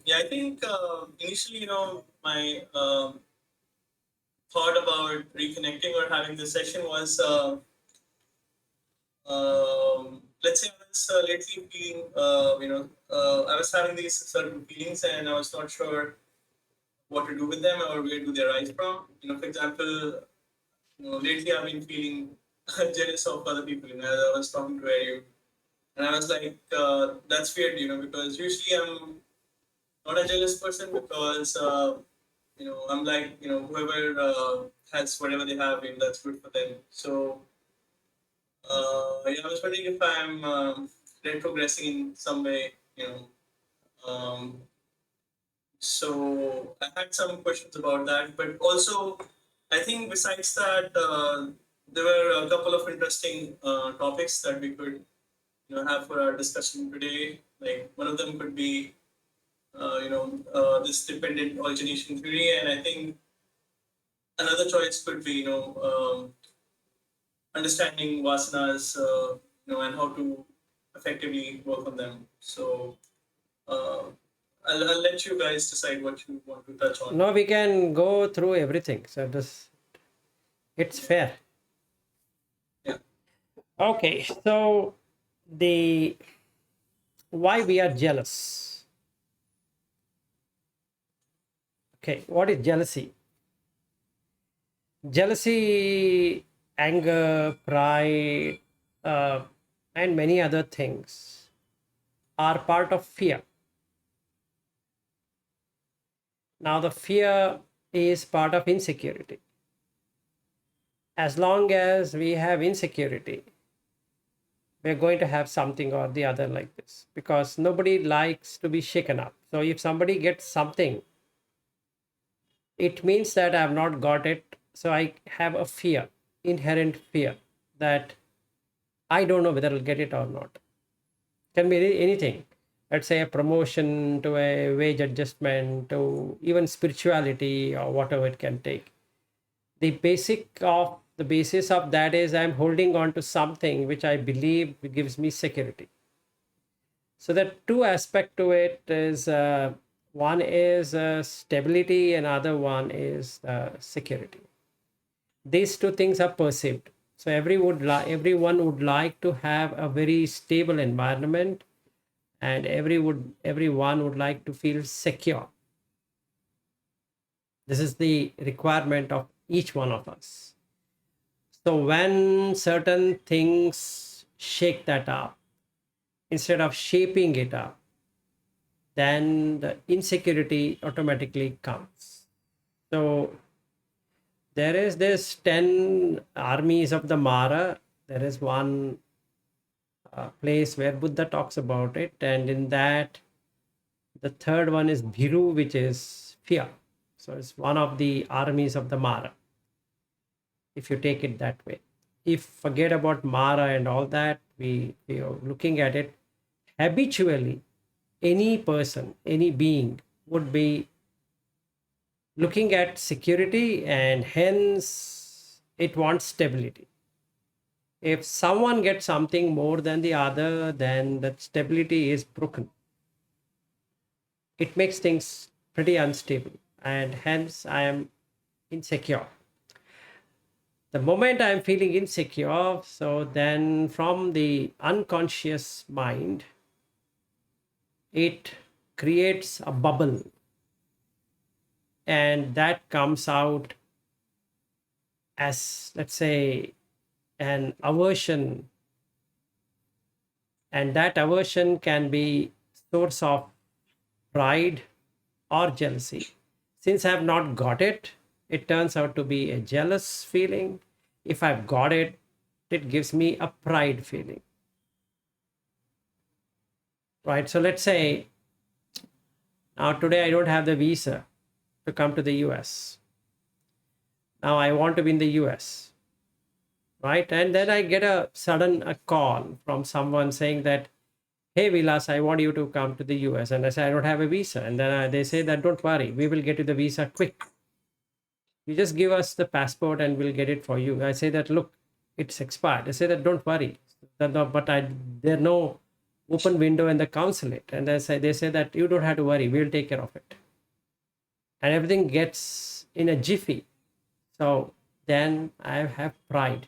Yeah, I think initially, my thought about reconnecting or having this session was, let's say I was lately feeling, I was having these certain feelings and I was not sure what to do with them or where do they arise from. For example, lately I've been feeling jealous of other people. I was talking to you, and I was like, that's weird, because usually I'm not a jealous person because I'm like, whoever has whatever they have, that's good for them. So yeah, I was wondering if I'm retrogressing in some way. Um, so I had some questions about that, but also I think besides that, there were a couple of interesting topics that we could have for our discussion today. Like one of them could be this dependent origination theory, and I think another choice could be understanding vasanas, and how to effectively work on them. So uh, I'll let you guys decide what you want to touch on. No, we can go through everything. So this it's fair. Yeah. Okay, so the why we are jealous. Okay, what is jealousy? Jealousy, anger, pride, uh, and many other things are part of fear. Now, the fear is part of insecurity. As long as we have insecurity, we're going to have something or the other like this because nobody likes to be shaken up. So, if somebody gets something, it means that I have not got it. So, I have a fear, inherent fear that I don't know whether I'll get it or not. Can be anything. Let's say a promotion to a wage adjustment to even spirituality or whatever it can take. The basis of that is I'm holding on to something which I believe gives me security. So the two aspect to it is one is stability and other one is security. These two things are perceived. So everyone would like to have a very stable environment, and everyone would like to feel secure. This is the requirement of each one of us. So when certain things shake that up, instead of shaping it up, then the insecurity automatically comes. So there is this 10 armies of the Mara. There is one place where Buddha talks about it, and in that, the third one is Bhiru, which is fear. So it's one of the armies of the Mara, if you take it that way. If forget about Mara and all that, we are looking at it habitually, any person, any being would be looking at security and hence it wants stability. If someone gets something more than the other, then that stability is broken. It makes things pretty unstable and hence I am insecure. The moment I'm feeling insecure, so then from the unconscious mind, it creates a bubble and that comes out as, let's say, an aversion, and that aversion can be source of pride or jealousy. Since I have not got it, it turns out to be a jealous feeling. If I've got it, it gives me a pride feeling, right? So let's say now today I don't have the visa to come to the US. Now I want to be in the US, right? And then I get a sudden a call from someone saying that, hey Vilas, I want you to come to the US. And I say, I don't have a visa. And then they say that, don't worry, we will get you the visa quick. You just give us the passport and we'll get it for you. I say that, look, it's expired. They say that, don't worry. But there are no open window in the consulate, and they say that you don't have to worry, we'll take care of it, and everything gets in a jiffy. So then I have pride,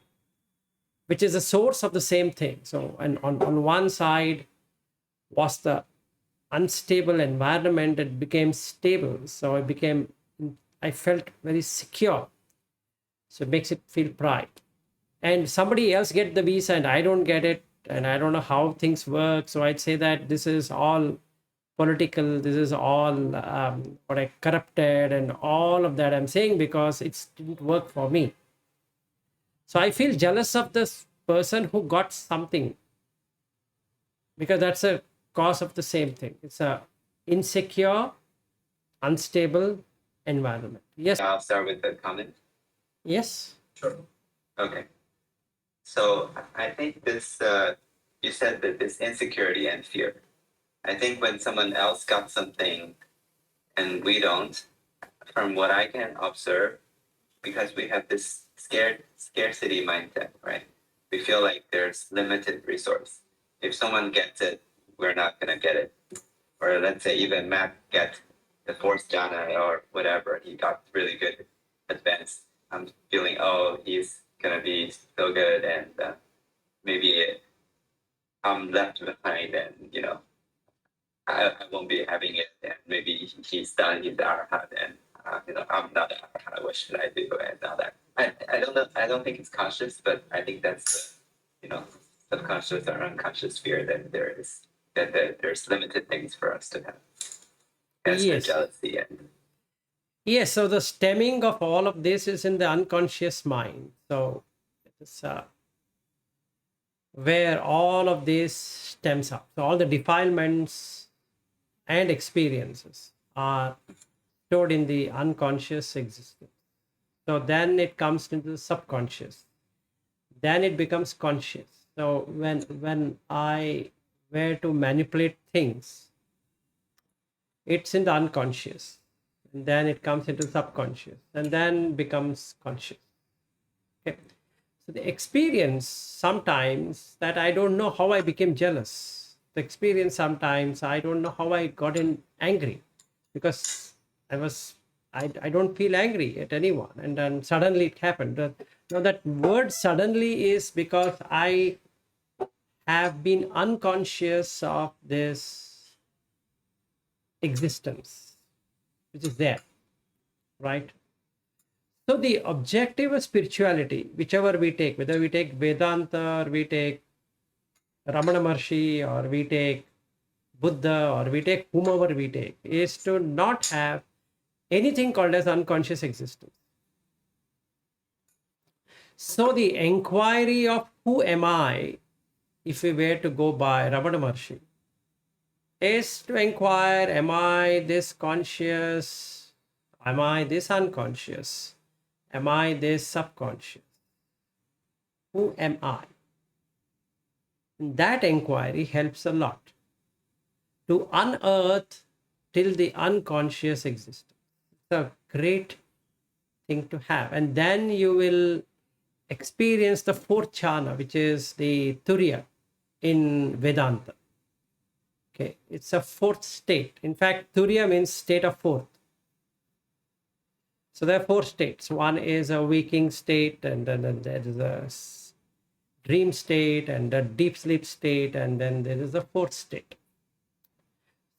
which is a source of the same thing. So, and on one side was the unstable environment that became stable. So I felt very secure. So it makes it feel pride. And somebody else get the visa and I don't get it, and I don't know how things work. So I'd say that this is all political, this is all what I corrupted, and all of that I'm saying because it didn't work for me. So I feel jealous of this person who got something, because that's a cause of the same thing. It's a insecure, unstable environment. Yes. I'll start with the comment. Yes. Sure. Okay. So I think this, you said that this insecurity and fear. I think when someone else got something and we don't, from what I can observe, because we have this scarcity mindset, right? We feel like there's limited resource. If someone gets it, we're not gonna get it. Or let's say even Matt gets the fourth jhana or whatever, he got really good advanced. I'm feeling, oh, he's gonna be so good, and maybe I'm left behind, and I won't be having it, and maybe he's done, he's arhat, and I'm not arhat. What should I do? And all that. I don't know. I don't think it's conscious, but I think that's subconscious or unconscious fear that there's limited things for us to have. That's the Yes. jealousy and Yes. So the stemming of all of this is in the unconscious mind. So it's where all of this stems up. So all the defilements and experiences are stored in the unconscious existence. So then it comes into the subconscious. Then it becomes conscious. So when I were to manipulate things, it's in the unconscious, and then it comes into subconscious, and then becomes conscious. Okay. So the experience sometimes that I don't know how I became jealous. The experience sometimes I don't know how I got in angry, because I don't feel angry at anyone, and then suddenly it happened. Now that word suddenly is because I have been unconscious of this existence which is there, right? So the objective of spirituality, whichever we take, whether we take Vedanta or we take Ramana Maharshi or we take Buddha or we take whomever we take, is to not have anything called as unconscious existence. So the inquiry of who am I, if we were to go by Ramana Maharshi, is to inquire, am I this conscious? Am I this unconscious? Am I this subconscious? Who am I? And that inquiry helps a lot to unearth till the unconscious existence. It's a great thing to have. And then you will experience the fourth jhana, which is the Turiya in Vedanta. Okay, it's a fourth state. In fact, Turiya means state of fourth. So there are four states. One is a waking state, and then there is a dream state and a deep sleep state, and then there is the fourth state.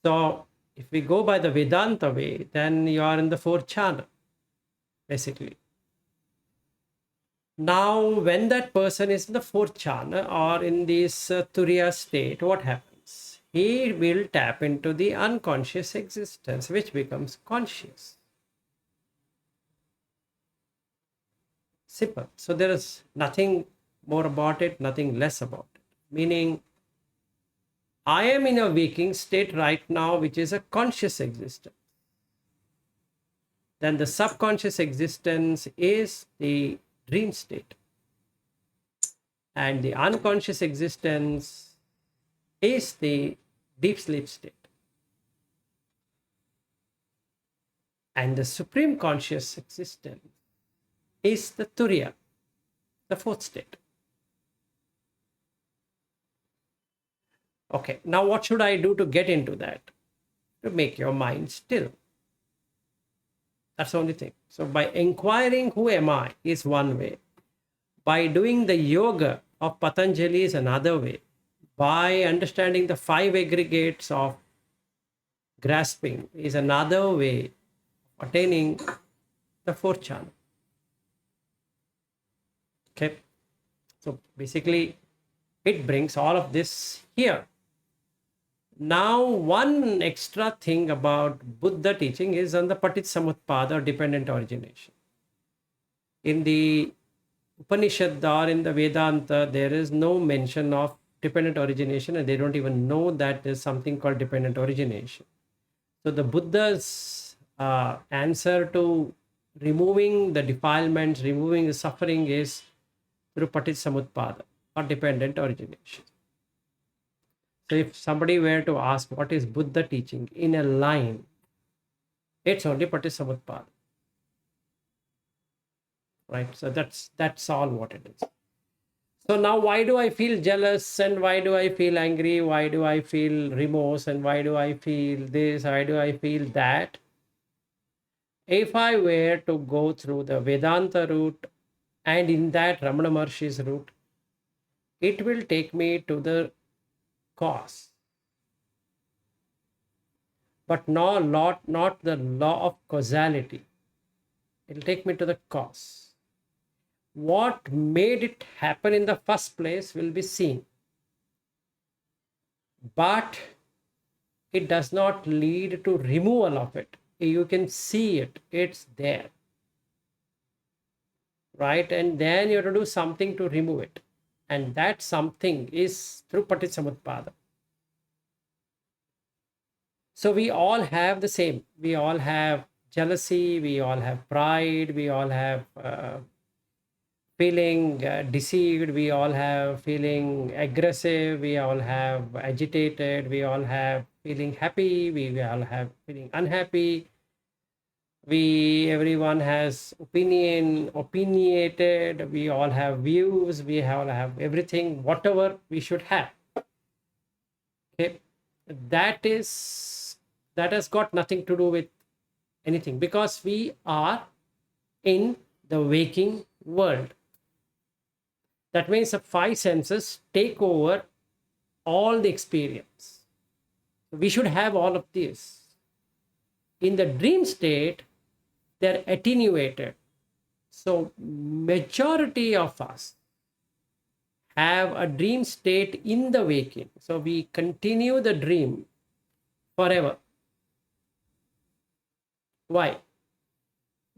So if we go by the Vedanta way, then you are in the fourth jhana, basically. Now, when that person is in the fourth jhana or in this Turiya state, what happens? He will tap into the unconscious existence, which becomes conscious. Simple. So there is nothing more about it, nothing less about it. Meaning, I am in a waking state right now, which is a conscious existence. Then the subconscious existence is the dream state. And the unconscious existence is the deep sleep state. And the supreme conscious existence is the Turiya, the fourth state. Okay, now what should I do to get into that? To make your mind still. That's the only thing. So by inquiring who am I is one way. By doing the yoga of Patanjali is another way. By understanding the five aggregates of grasping is another way of attaining the fourth channel. Okay. So basically, it brings all of this here. Now, one extra thing about Buddha teaching is on the Paticsamutpada or dependent origination. In the Upanishad or in the Vedanta, there is no mention of dependent origination, and they don't even know that there's something called dependent origination. So the Buddha's answer to removing the defilements, removing the suffering is through Paticsamutpada or dependent origination. So if somebody were to ask what is Buddha teaching in a line, it's only Paticsamutpada. Right? So that's all what it is. So now why do I feel jealous and why do I feel angry? Why do I feel remorse and why do I feel this? Why do I feel that? If I were to go through the Vedanta route and in that Ramana Maharshi's route, it will take me to the cause. But not the law of causality. It'll take me to the cause. What made it happen in the first place will be seen. But it does not lead to removal of it. You can see it, it's there. Right? And then you have to do something to remove it. And that something is through Paticsamutpada. So we all have the same. We all have jealousy, we all have pride, we all have feeling deceived, we all have feeling aggressive, we all have agitated, we all have feeling happy, we all have feeling unhappy. Everyone has opinionated, we all have views, we all have everything, whatever we should have. Okay, that has got nothing to do with anything because we are in the waking world. That means the five senses take over all the experience. We should have all of this. In the dream state, they're attenuated. So majority of us have a dream state in the waking. So we continue the dream forever. Why?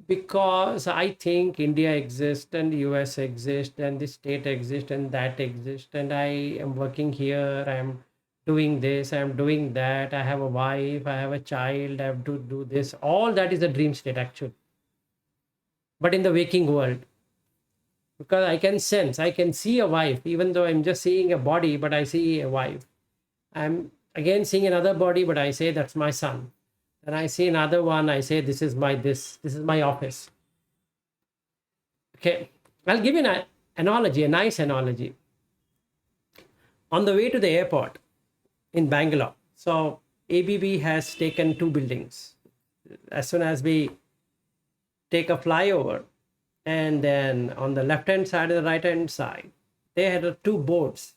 Because I think India exists and US exists and this state exists and that exists and I am working here, I am doing this, I am doing that, I have a wife, I have a child, I have to do this. All that is a dream state actually. But in the waking world, because I can sense, I can see a wife, even though I'm just seeing a body, but I see a wife. I'm again seeing another body, but I say that's my son. And I see another one, I say this is my office. Okay, I'll give you an analogy, a nice analogy. On the way to the airport in Bangalore, so ABB has taken two buildings. As soon as we take a flyover, and then on the left hand side and the right hand side, they had two boards,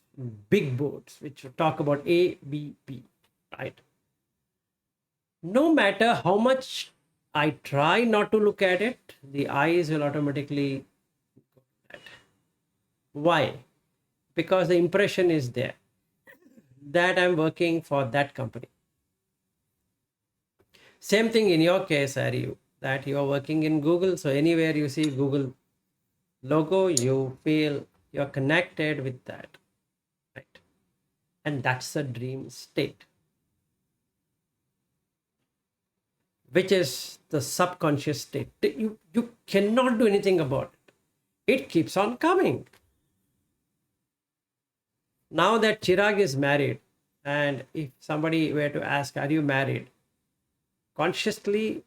big boards, which talk about ABB, right? No matter how much I try not to look at it, the eyes will automatically go at it. Why? Because the impression is there that I'm working for that company. Same thing in your case, Ariu, that you are working in Google. So anywhere you see Google logo, you feel you're connected with that, right? And that's a dream state, which is the subconscious state. You cannot do anything about it. It keeps on coming. Now that Chirag is married, and if somebody were to ask, are you married? Consciously,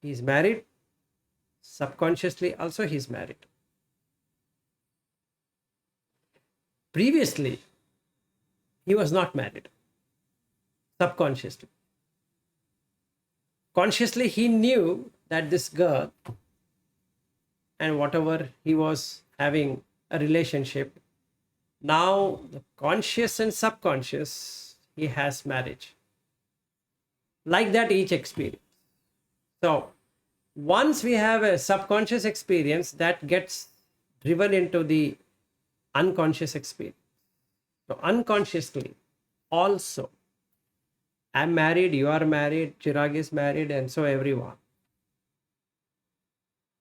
he's married. Subconsciously, also he's married. Previously, he was not married. Subconsciously. Consciously, he knew that this girl and whatever he was having a relationship, now the conscious and subconscious, he has marriage. Like that, each experience. So, once we have a subconscious experience, that gets driven into the unconscious experience. So, unconsciously, also, I'm married, you are married, Chirag is married, and so everyone.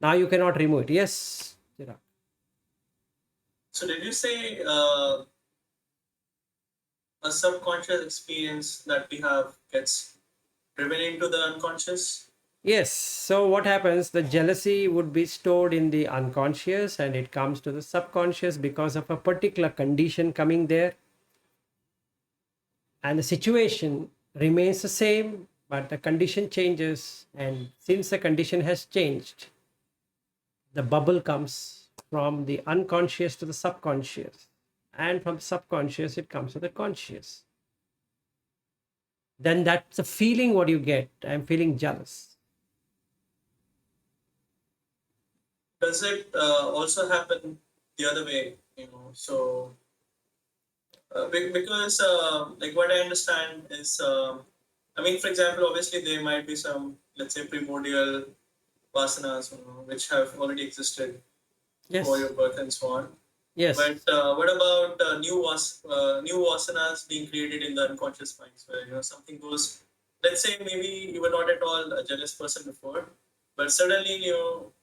Now you cannot remove it. Yes, Chirag. So did you say a subconscious experience that we have gets driven into the unconscious? Yes. So what happens? The jealousy would be stored in the unconscious and it comes to the subconscious because of a particular condition coming there. And the situation remains the same, but the condition changes. And since the condition has changed, the bubble comes from the unconscious to the subconscious. And from subconscious, it comes to the conscious. Then that's the feeling what you get. I'm feeling jealous. Does it also happen the other way? So because like what I understand is, I mean, for example, obviously there might be some, let's say, primordial vasanas, which have already existed before Yes. your birth and so on. Yes. But what about new vasanas being created in the unconscious minds, where something goes? Let's say maybe you were not at all a jealous person before, but suddenly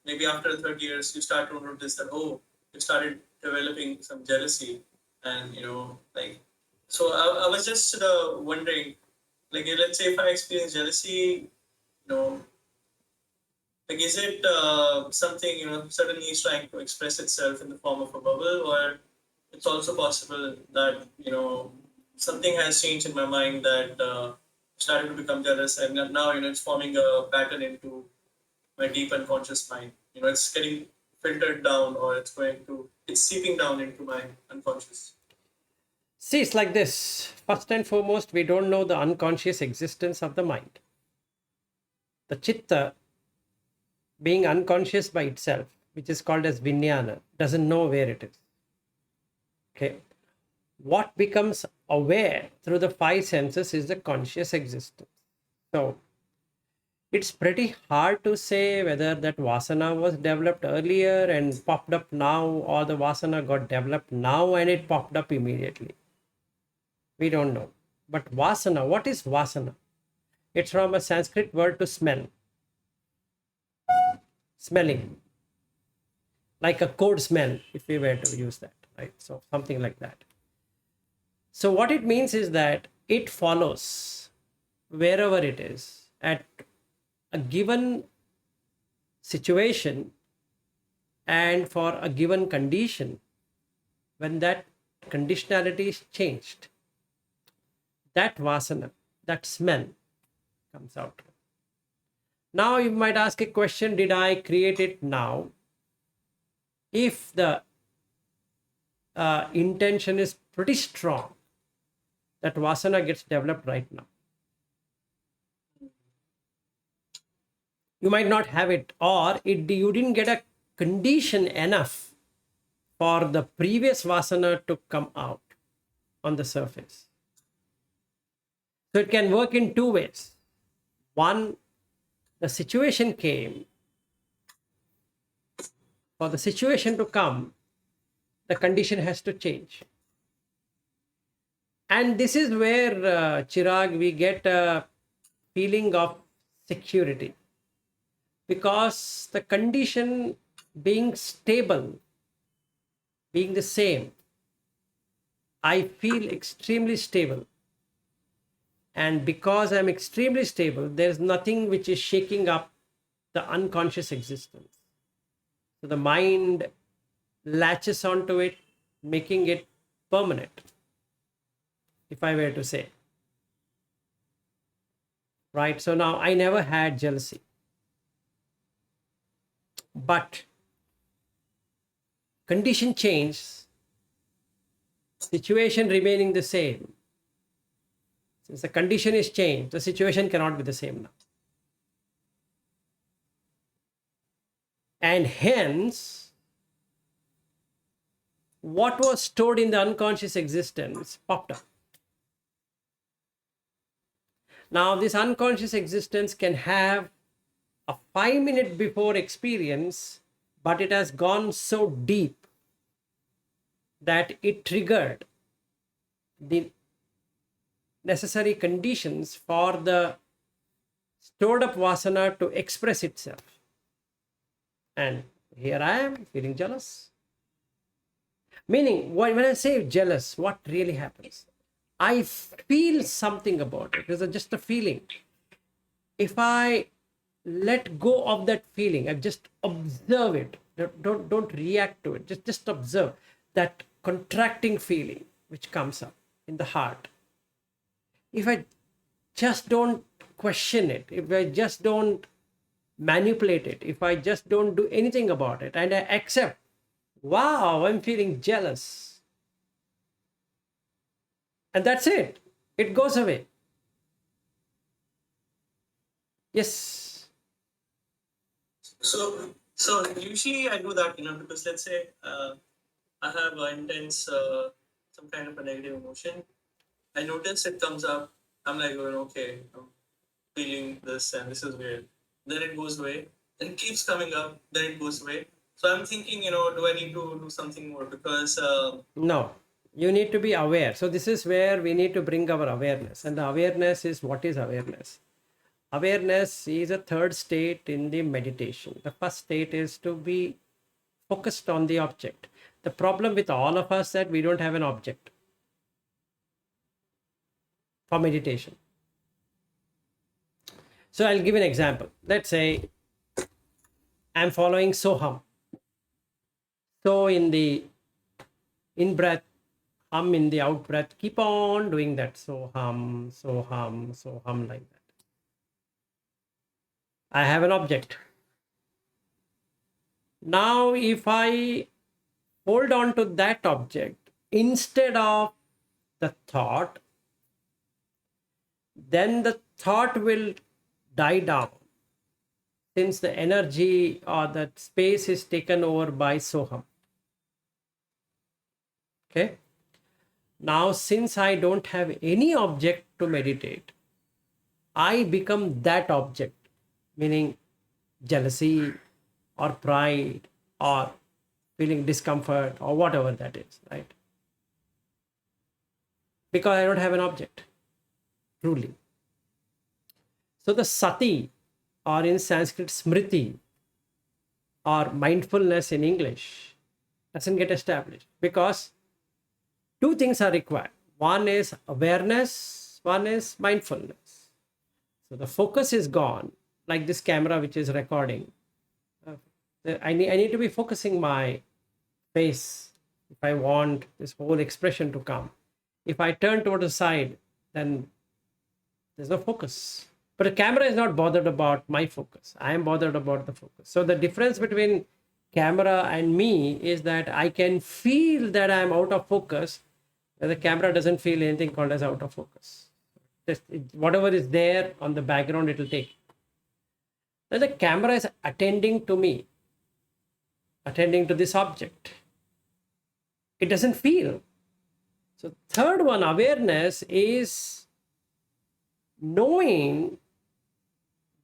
maybe after 30 years you start to notice that you started developing some jealousy, and like so. I was just wondering, like let's say if I experience jealousy, know like, is it something suddenly is trying to express itself in the form of a bubble, or it's also possible that something has changed in my mind that started to become jealous, and now it's forming a pattern into my deep unconscious mind. It's getting filtered down, or it's seeping down into my unconscious. See, it's like this. First and foremost, we don't know the unconscious existence of the mind. The chitta, being unconscious by itself, which is called as vinyana, doesn't know where it is. Okay. What becomes aware through the five senses is the conscious existence. So it's pretty hard to say whether that vasana was developed earlier and popped up now, or the vasana got developed now and it popped up immediately. We don't know. But vasana, what is vasana? It's from a Sanskrit word to smell. Smelling. Like a code smell, if we were to use that, right? So something like that. So what it means is that it follows wherever it is at a given situation and for a given condition. When that conditionality is changed, that vasana, that smell comes out. Now you might ask a question, did I create it now? If the intention is pretty strong, that vasana gets developed right now. You might not have it, or you didn't get a condition enough for the previous vasana to come out on the surface. So it can work in two ways. One, the situation came. For the situation to come, the condition has to change. And this is where, Chirag, we get a feeling of security. Because the condition being stable, being the same, I feel extremely stable. And because I'm extremely stable, there's nothing which is shaking up the unconscious existence. So the mind latches onto it, making it permanent, if I were to say. Right? So now I never had jealousy. But condition changes, situation remaining the same. Since the condition is changed, the situation cannot be the same now. And hence, what was stored in the unconscious existence popped up. Now, this unconscious existence can have a 5 minute before experience, but it has gone so deep that it triggered the necessary conditions for the stored up vasana to express itself. And here I am feeling jealous. Meaning, when I say jealous, what really happens? I feel something about it. It's just a feeling. If I let go of that feeling, I just observe it. Don't react to it. Just observe that contracting feeling which comes up in the heart. If I just don't question it, if I just don't manipulate it, if I just don't do anything about it, and I accept, wow, I'm feeling jealous, and that's it, it goes away. Yes. So usually I do that, because let's say I have an intense, some kind of a negative emotion. I notice it comes up. I'm like, oh, okay, I'm feeling this and this is weird. Then it goes away. Then it keeps coming up. Then it goes away. So I'm thinking, do I need to do something more? Because No, you need to be aware. So this is where we need to bring our awareness. And the awareness is, what is awareness? Awareness is a third state in the meditation. The first state is to be focused on the object. The problem with all of us that we don't have an object for meditation. So I'll give an example. Let's say I'm following Soham. So in the in breath, hum in the out breath, keep on doing that. So hum, like that. I have an object. Now, if I hold on to that object instead of the thought, then the thought will die down, since the energy or that space is taken over by Soham. Okay. Now, since I don't have any object to meditate, I become that object, meaning jealousy or pride or feeling discomfort or whatever that is, right? Because I don't have an object, truly. So the sati, or in Sanskrit smriti, or mindfulness in English, doesn't get established because two things are required. One is awareness, one is mindfulness. So the focus is gone, like this camera which is recording. I need to be focusing my face if I want this whole expression to come. If I turn toward the side, then there's no focus. But the camera is not bothered about my focus. I am bothered about the focus. So the difference between camera and me is that I can feel that I am out of focus. The camera doesn't feel anything called as out of focus. Whatever is there on the background, it will take. Now the camera is attending to me, attending to this object. It doesn't feel. So third one, awareness, is knowing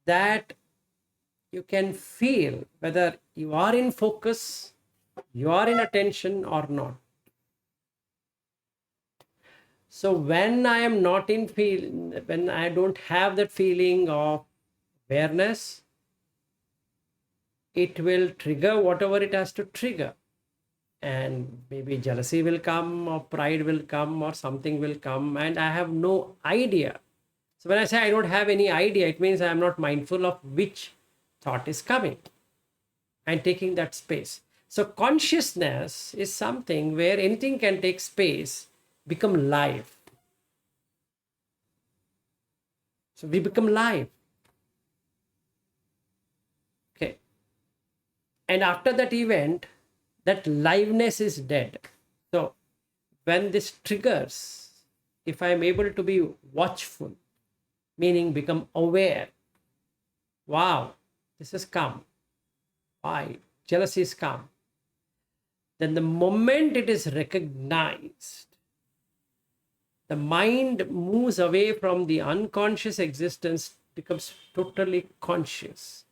that you can feel whether you are in focus, you are in attention or not. So when I am not in when I don't have that feeling of awareness, it will trigger whatever it has to trigger. And maybe jealousy will come, or pride will come, or something will come, and I have no idea. So when I say I don't have any idea, it means I am not mindful of which thought is coming and taking that space. So consciousness is something where anything can take space, become live. So we become live. Okay. And after that event, that liveness is dead. So when this triggers, if I'm able to be watchful, meaning become aware, wow, this has come. Why? Jealousy is come. Then the moment it is recognized, the mind moves away from the unconscious existence, becomes totally conscious.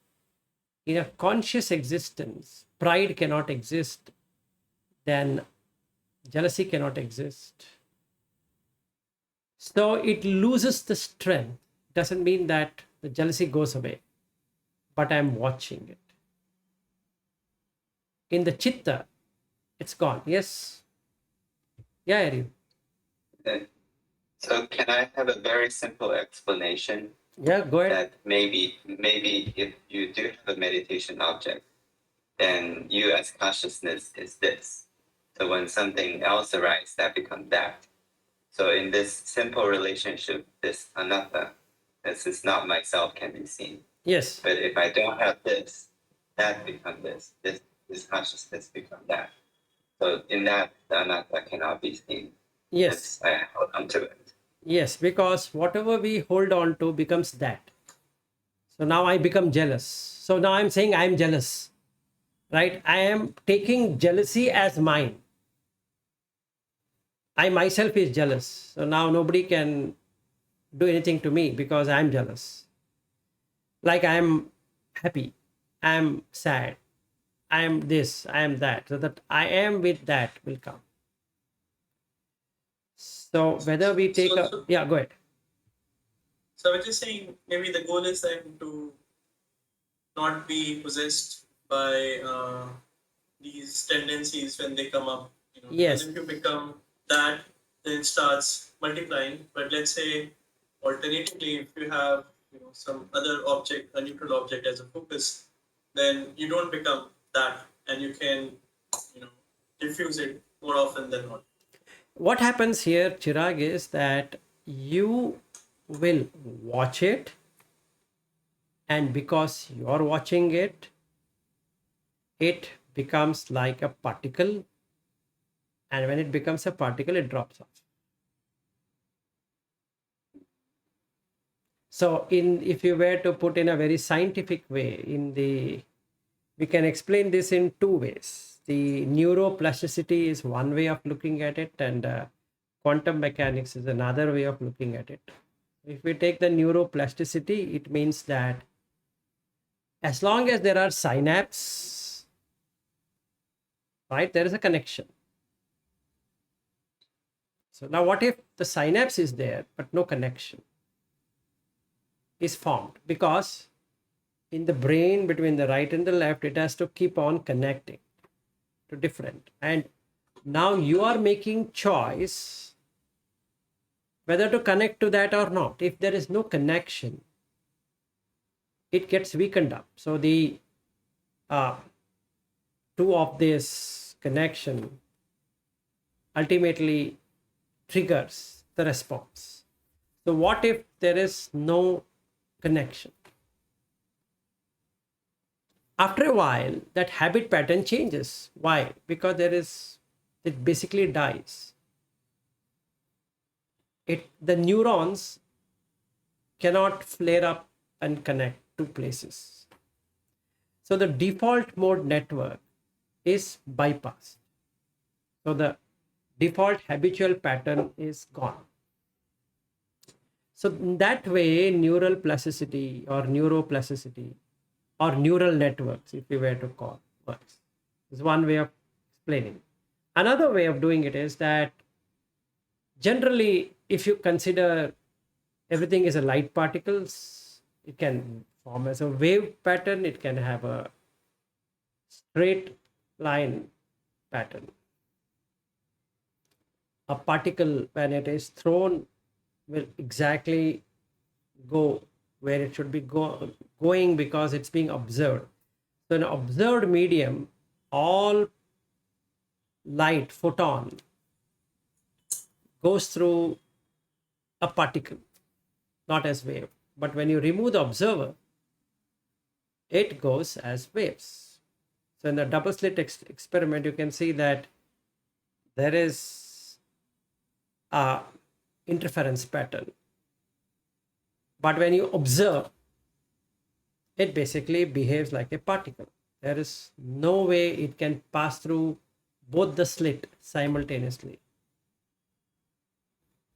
In a conscious existence, pride cannot exist, then jealousy cannot exist. So it loses the strength. Doesn't mean that the jealousy goes away, but I'm watching it. In the chitta, it's gone. Yes. Yeah, Ari. Okay. So can I have a very simple explanation Yeah, go ahead. that maybe if you do have a meditation object, then you as consciousness is this. So when something else arises, that becomes that. So in this simple relationship, this anatta, this is not myself, can be seen. Yes. But if I don't have this, that becomes this. This consciousness becomes that. So in that, the anatta cannot be seen. Yes. Hence, I hold on to it. Yes, because whatever we hold on to becomes that. So now I become jealous. So now I'm saying I'm jealous, right? I am taking jealousy as mine. I myself is jealous. So now nobody can do anything to me because I'm jealous. Like I'm happy, I'm sad, I am this, I am that. So that I am with that will come. So whether we take a, yeah, go ahead. So I was just saying, maybe the goal is then to not be possessed by these tendencies when they come up. Yes. Because if you become that, then it starts multiplying. But let's say, alternatively, if you have some other object, a neutral object as a focus, then you don't become that, and you can diffuse it more often than not. What happens here, Chirag, is that you will watch it, and because you are watching it, it becomes like a particle, and when it becomes a particle, it drops off. So in, if you were to put in a very scientific way, we can explain this in two ways. The neuroplasticity is one way of looking at it, and quantum mechanics is another way of looking at it. If we take the neuroplasticity, it means that as long as there are synapses, right, there is a connection. So now what if the synapse is there, but no connection is formed? Because in the brain between the right and the left, it has to keep on connecting to different. And now you are making choice whether to connect to that or not. If there is no connection, it gets weakened up. So the two of this connection ultimately triggers the response. So what if there is no connection? After a while, that habit pattern changes. Why? Because it basically dies. The neurons cannot flare up and connect to places. So the default mode network is bypassed. So the default habitual pattern is gone. So in that way, neural plasticity or neuroplasticity or neural networks, if you were to call, works. Is one way of explaining. Another way of doing it is that generally, if you consider everything is a light particles, it can form as a wave pattern, it can have a straight line pattern. A particle, when it is thrown, will exactly go where it should be going because it's being observed. So in an observed medium, all light photon goes through a particle, not as wave. But when you remove the observer, it goes as waves. So in the double slit experiment, you can see that there is interference pattern. But when you observe, it basically behaves like a particle. There is no way it can pass through both the slit simultaneously.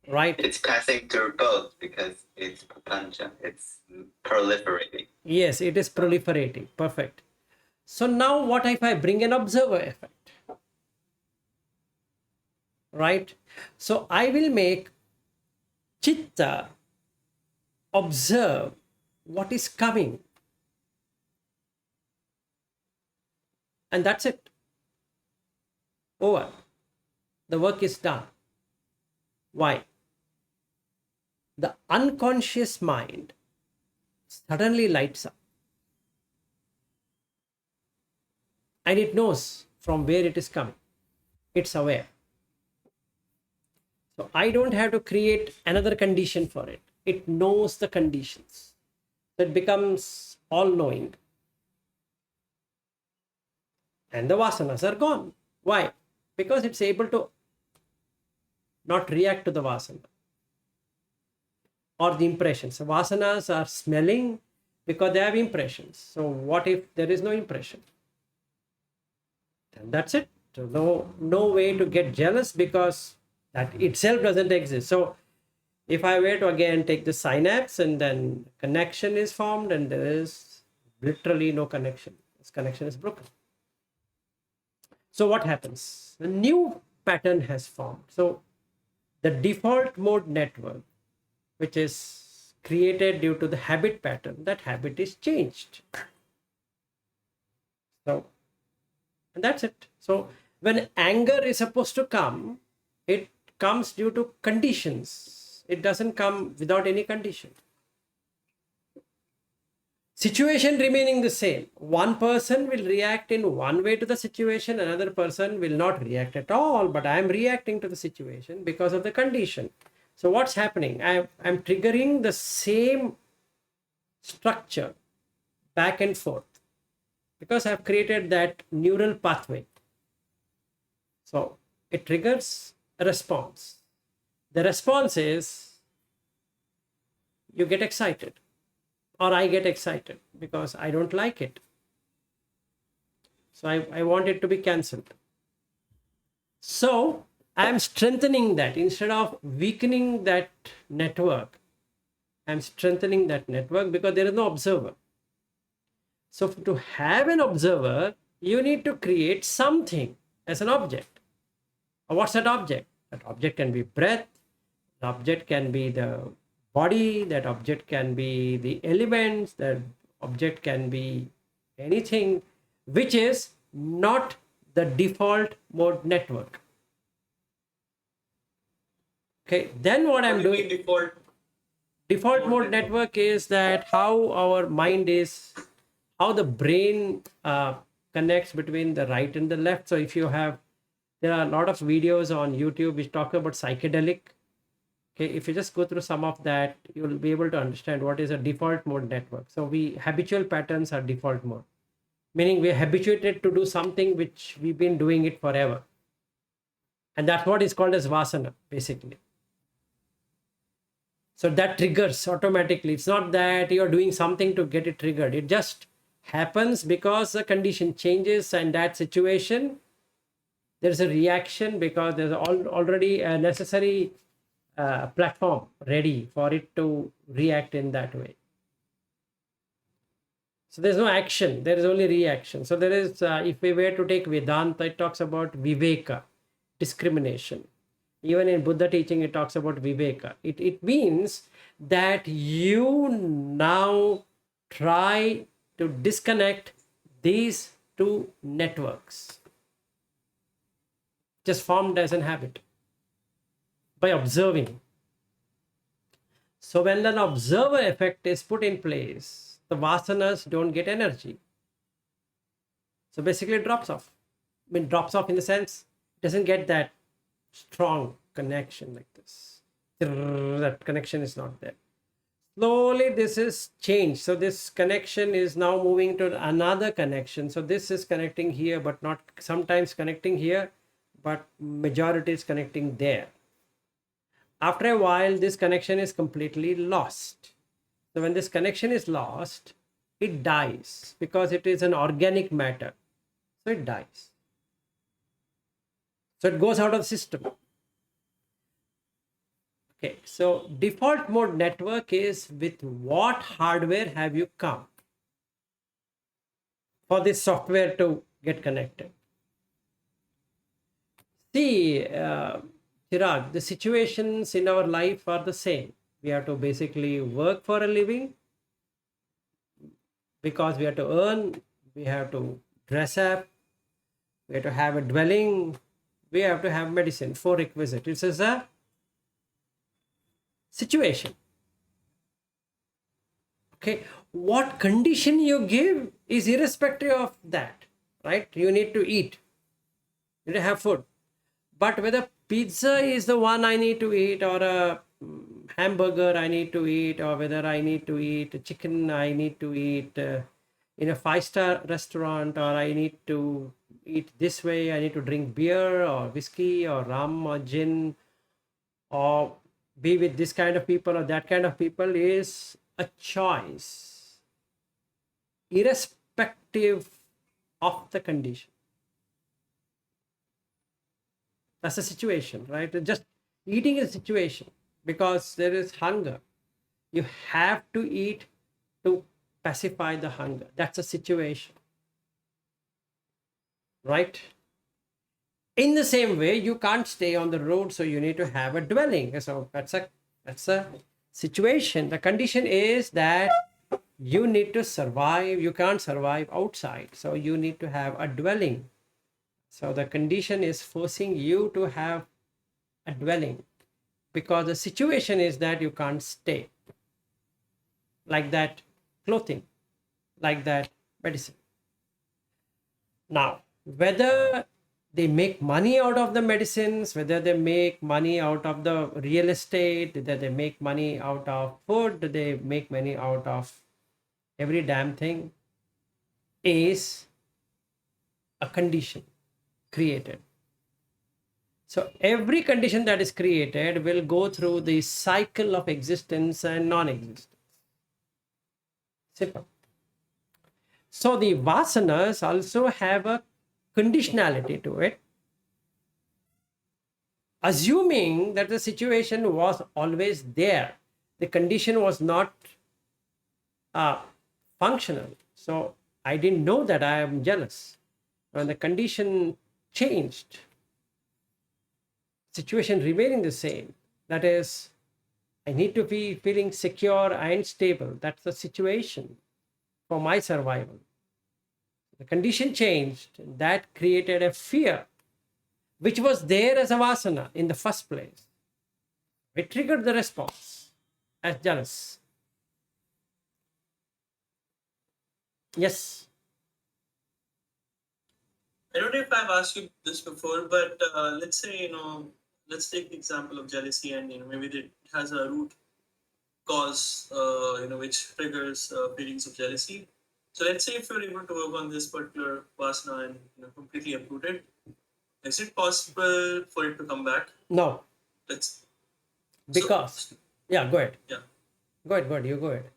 Right? It's passing through both because it's prapancha, it's proliferating. Yes, it is proliferating. Perfect. So now what if I bring an observer effect? Right? So I will make chitta observe what is coming. And that's it. Over. The work is done. Why? The unconscious mind suddenly lights up. And it knows from where it is coming. It's aware. So I don't have to create another condition for it. It knows the conditions. So it becomes all-knowing. And the vasanas are gone. Why? Because it's able to not react to the vasana or the impressions. So vasanas are smelling because they have impressions. So what if there is no impression? Then that's it. So no way to get jealous because that itself doesn't exist. So if I were to again take the synapse and then connection is formed and there is literally no connection. This connection is broken. So what happens? A new pattern has formed. So the default mode network, which is created due to the habit pattern, that habit is changed. So, and that's it. So when anger is supposed to come, it comes due to conditions. It doesn't come without any condition. Situation remaining the same. One person will react in one way to the situation, another person will not react at all, but I am reacting to the situation because of the condition. So what's happening? I'm triggering the same structure back and forth because I've created that neural pathway. So it triggers a response. The response is you get excited. Or I get excited because I don't like it. So I want it to be cancelled. So I am strengthening that instead of weakening that network. I am strengthening that network because there is no observer. So to have an observer, you need to create something as an object. What's that object? That object can be breath. The object can be the body, that object can be the elements, that object can be anything which is not the default mode network. Okay, then what I'm doing, default mode network is that how our mind is, how the brain connects between the right and the left. So if you have, there are a lot of videos on YouTube which talk about psychedelic. Okay, if you just go through some of that, you will be able to understand what is a default mode network. So habitual patterns are default mode, meaning we're habituated to do something which we've been doing it forever. And that's what is called as vasana, basically. So that triggers automatically. It's not that you're doing something to get it triggered. It just happens because the condition changes and that situation, there's a reaction because there's already a necessary platform ready for it to react in that way. So there's no action, there is only reaction. So there is, if we were to take Vedanta, it talks about viveka, discrimination. Even in Buddha teaching, it talks about viveka. It means that you now try to disconnect these two networks, just formed as an habit. By observing. So when an observer effect is put in place, the vasanas don't get energy. So basically it drops off. I mean, drops off in the sense, it doesn't get that strong connection like this. That connection is not there. Slowly this is changed. So this connection is now moving to another connection. So this is connecting here, but not sometimes connecting here, but majority is connecting there. After a while, this connection is completely lost. So when this connection is lost, it dies because it is an organic matter. So it dies. So it goes out of the system. Okay, so default mode network is with what hardware have you come for this software to get connected? See, Chirag, the situations in our life are the same. We have to basically work for a living because we have to earn, we have to dress up, we have to have a dwelling, we have to have medicine, four requisites. This is a situation. Okay, what condition you give is irrespective of that, right? You need to eat, you need to have food. But whether pizza is the one I need to eat, or a hamburger I need to eat, or whether I need to eat chicken I need to eat in a five-star restaurant, or I need to eat this way, I need to drink beer or whiskey or rum or gin, or be with this kind of people or that kind of people, is a choice, irrespective of the condition. That's a situation, right? Just eating is a situation because there is hunger. You have to eat to pacify the hunger. That's a situation, right? In the same way, you can't stay on the road, so you need to have a dwelling. So that's a situation. The condition is that you need to survive. You can't survive outside, so you need to have a dwelling. So the condition is forcing you to have a dwelling because the situation is that you can't stay. Like that clothing, like that medicine. Now, whether they make money out of the medicines, whether they make money out of the real estate, whether they make money out of food, they make money out of every damn thing, is a condition created. So every condition that is created will go through the cycle of existence and non-existence. Simple. So the vasanas also have a conditionality to it, assuming that the situation was always there. The condition was not functional. So I didn't know that I am jealous. When the condition changed, situation remaining the same, that is, I need to be feeling secure and stable. That's the situation for my survival. The condition changed, that created a fear which was there as a vasana in the first place. It triggered the response as jealous. Yes. I don't know if I've asked you this before, but let's say, let's take the example of jealousy, and maybe it has a root cause, which triggers feelings of jealousy. So let's say if you're able to work on this particular vasana and completely uproot it, is it possible for it to come back? No. Let's Because yeah, go ahead. Yeah. Go ahead. You go ahead.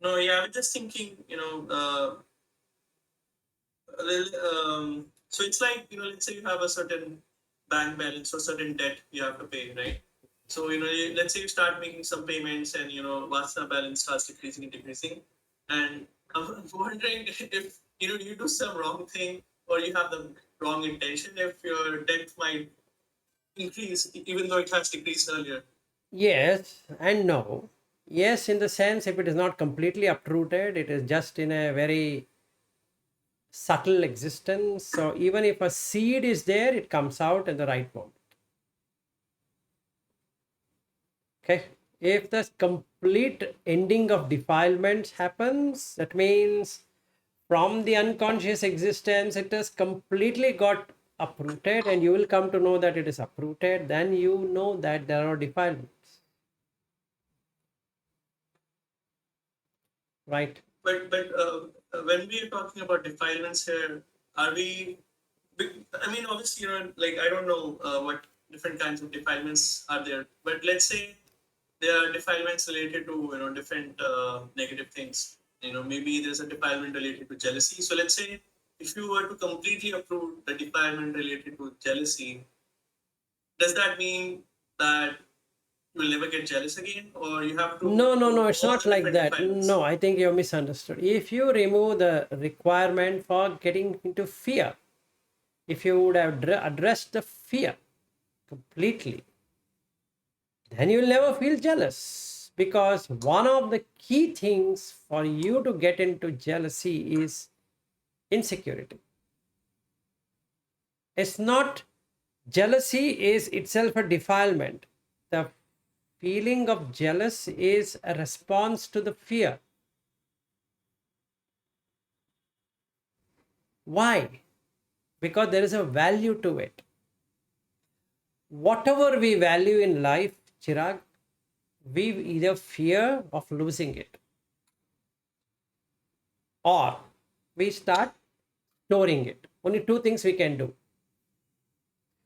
No, yeah, I was just thinking, so it's like, let's say you have a certain bank balance or certain debt you have to pay, right? So, let's say you start making some payments and, Vasana balance starts decreasing and decreasing. And I'm wondering if, you do some wrong thing or you have the wrong intention, if your debt might increase even though it has decreased earlier. Yes and no. Yes, in the sense, if it is not completely uprooted, it is just in a very subtle existence. So even if a seed is there, it comes out at the right moment. Okay. If the complete ending of defilements happens, that means from the unconscious existence, it has completely got uprooted, and you will come to know that it is uprooted. Then you know that there are defilements. Right. But when we are talking about defilements here, are we? I mean, obviously, like I don't know what different kinds of defilements are there. But let's say there are defilements related to different negative things. Maybe there's a defilement related to jealousy. So let's say if you were to completely approve the defilement related to jealousy, does that mean that you will never get jealous again, or you have to No, approve it's all not the like different that. defilements? No, I think you're misunderstood. If you remove the requirement for getting into fear, if you would have addressed the fear completely, then you will never feel jealous. Because one of the key things for you to get into jealousy is insecurity. It's not, jealousy is itself a defilement. The feeling of jealous is a response to the fear. Why? Because there is a value to it. Whatever we value in life, Chirag, we either fear of losing it or we start storing it. Only two things we can do.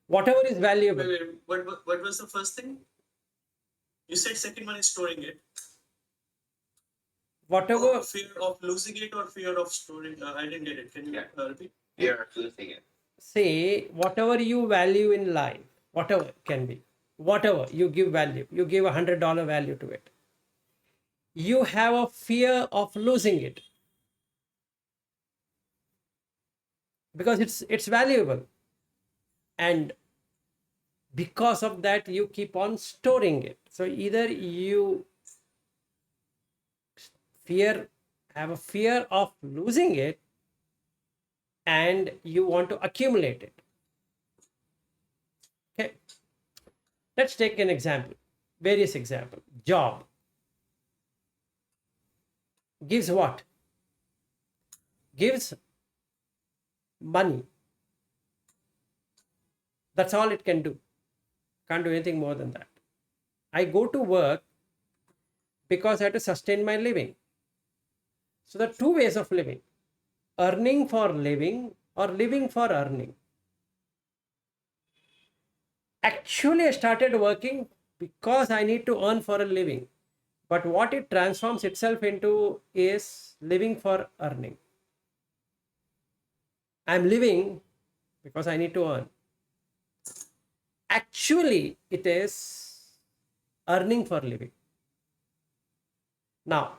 Whatever is valuable, What was the first thing? You said second one is storing it. Oh, whatever, fear of losing it or fear of storing? I didn't get it. Can you Yeah. repeat? Fear of losing it. say, whatever you value in life, whatever it can be, whatever you give value, you give $100 value to it. You have a fear of losing it because it's valuable, and because of that you keep on storing it. So either you fear have a fear of losing it and you want to accumulate it. Okay, let's take an example, various example. Job gives what? Gives money. That's all it can do. Can't do anything more than that. I go to work because I have to sustain my living. So there are two ways of living: earning for living or living for earning. Actually, I started working because I need to earn for a living. But what it transforms itself into is living for earning. I'm living because I need to earn. Actually, it is earning for living. Now,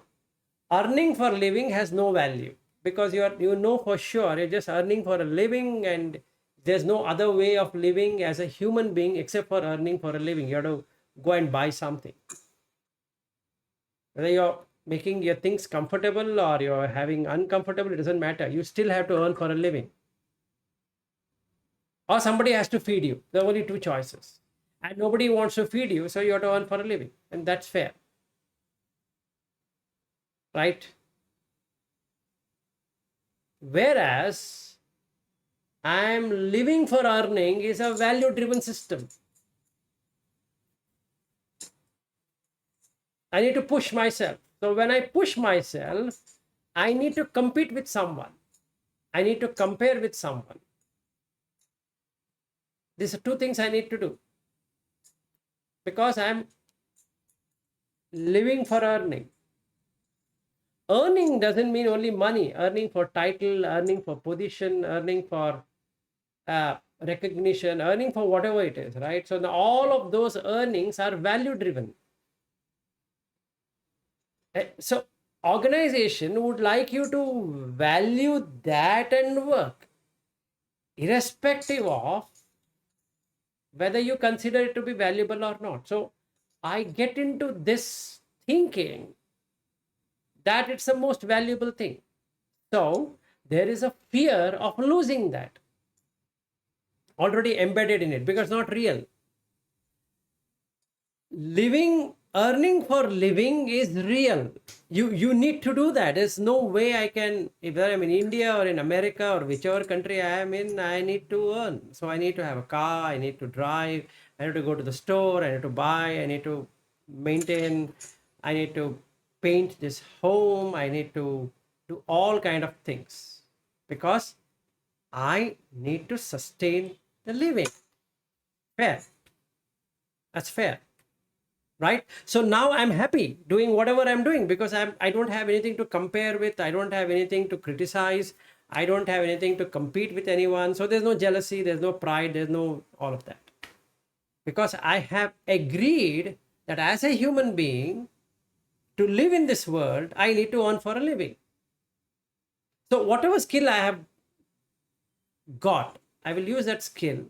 earning for living has no value because you know for sure you're just earning for a living, and there's no other way of living as a human being except for earning for a living. You have to go and buy something. Whether you're making your things comfortable or you're having uncomfortable, it doesn't matter. You still have to earn for a living. Or somebody has to feed you. There are only two choices. And nobody wants to feed you, so you have to earn for a living. And that's fair. Right? Whereas I'm living for earning is a value driven system. I need to push myself. So when I push myself, I need to compete with someone. I need to compare with someone. These are two things I need to do because I'm living for earning. Earning doesn't mean only money. Earning for title, earning for position, earning for recognition, earning for whatever it is, right? So all of those earnings are value driven. So organization would like you to value that and work, irrespective of whether you consider it to be valuable or not. So I get into this thinking that it's the most valuable thing. So there is a fear of losing that already embedded in it because it's not real. Living, earning for living is real. You need to do that. There's no way I can, if I'm in India or in America or whichever country I am in, I need to earn. So I need to have a car, I need to drive, I need to go to the store, I need to buy, I need to maintain, I need to paint this home, I need to do all kind of things because I need to sustain the living. Fair. That's fair, right? So now I'm happy doing whatever I'm doing because I don't have anything to compare with. I don't have anything to criticize. I don't have anything to compete with anyone. So there's no jealousy, there's no pride, there's no all of that. Because I have agreed that as a human being, to live in this world, I need to earn for a living. So whatever skill I have got, I will use that skill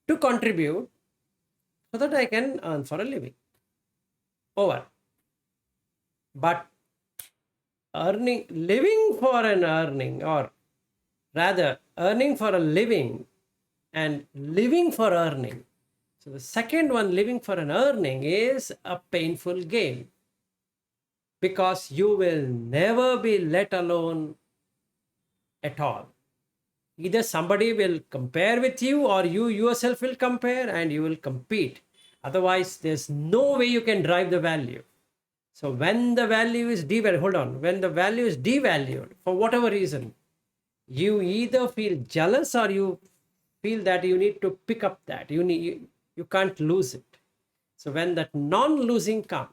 to contribute so that I can earn for a living. Over. But living for an earning, or rather, earning for a living and living for earning. So the second one, living for an earning, is a painful game because you will never be let alone at all. Either somebody will compare with you or you yourself will compare and you will compete. Otherwise, there's no way you can drive the value. So when the value is devalued, when the value is devalued for whatever reason, you either feel jealous or you feel that you need to pick up that. You can't lose it. So when that non-losing comes,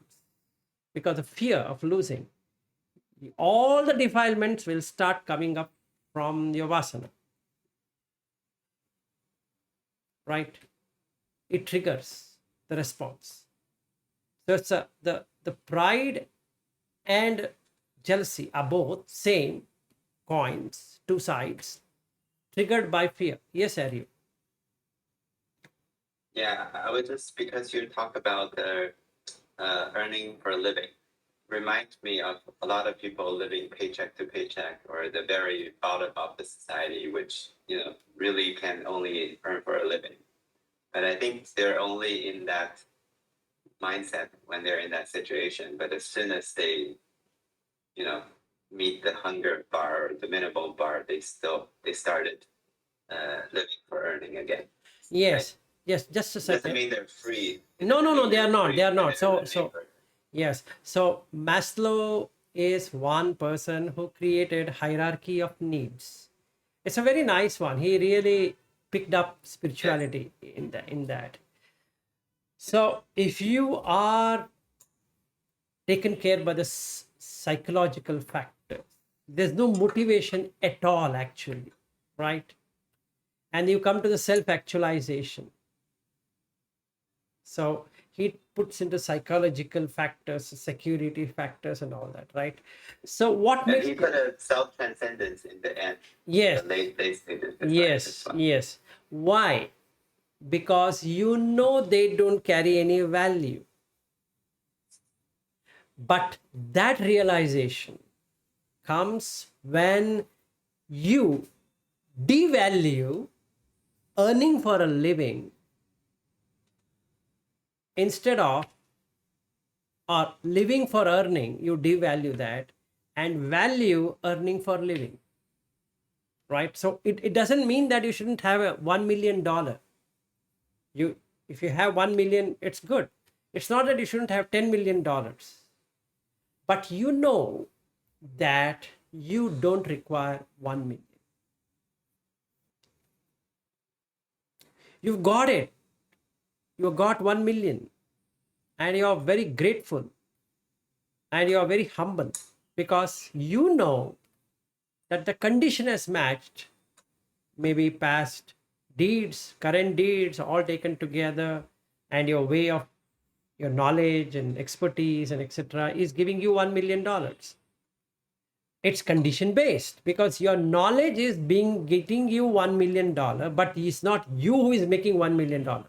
because of fear of losing, all the defilements will start coming up from your vasana. Right? It triggers the response. So it's the pride and jealousy are both same coins, two sides, triggered by fear. Yes, Aryu. Yeah, I would just, because you talk about the earning for a living, reminds me of a lot of people living paycheck to paycheck, or the very bottom of the society, which, really can only earn for a living. But I think they're only in that mindset when they're in that situation. But as soon as they, meet the hunger bar, or the minimum bar, they started living for earning again. Yes, yes, just a Doesn't second. mean they're free. No, they are not. They are not. So, So yes. So Maslow is one person who created hierarchy of needs. It's a very nice one. He really picked up spirituality in that. So if you are taken care by the psychological factors, there's no motivation at all actually, right? And you come to the self actualization. So he puts into psychological factors, security factors, and all that, right? So what and makes he put a self transcendence in the end. yes, They stated this yes, one. yes. Why? Because you know they don't carry any value. But that realization comes when you devalue earning for a living instead of, or living for earning, you devalue that and value earning for living. Right? So it doesn't mean that you shouldn't have a $1 million. You, if you have 1 million, it's good. It's not that you shouldn't have $10 million. But you know that you don't require 1 million. You've got it. You got 1 million and you're very grateful and you're very humble because you know that the condition has matched, maybe past deeds, current deeds, all taken together, and your way of your knowledge and expertise and etc. is giving you $1 million. It's condition based because your knowledge is getting you $1 million, but it's not you who is making $1 million.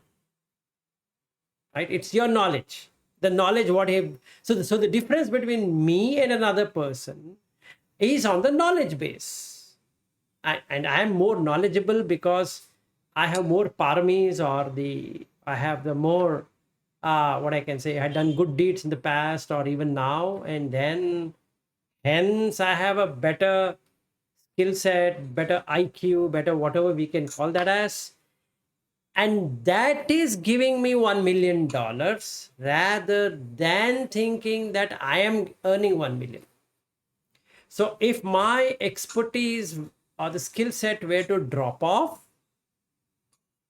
Right? It's your knowledge. The knowledge what he, so the difference between me and another person is on the knowledge base. And I am more knowledgeable because I have more paramis, or I have the more what I can say, I had done good deeds in the past or even now, and then hence I have a better skill set, better IQ, better whatever we can call that as, and that is giving me $1 million rather than thinking that I am earning 1 million. So if my expertise or the skill set were to drop off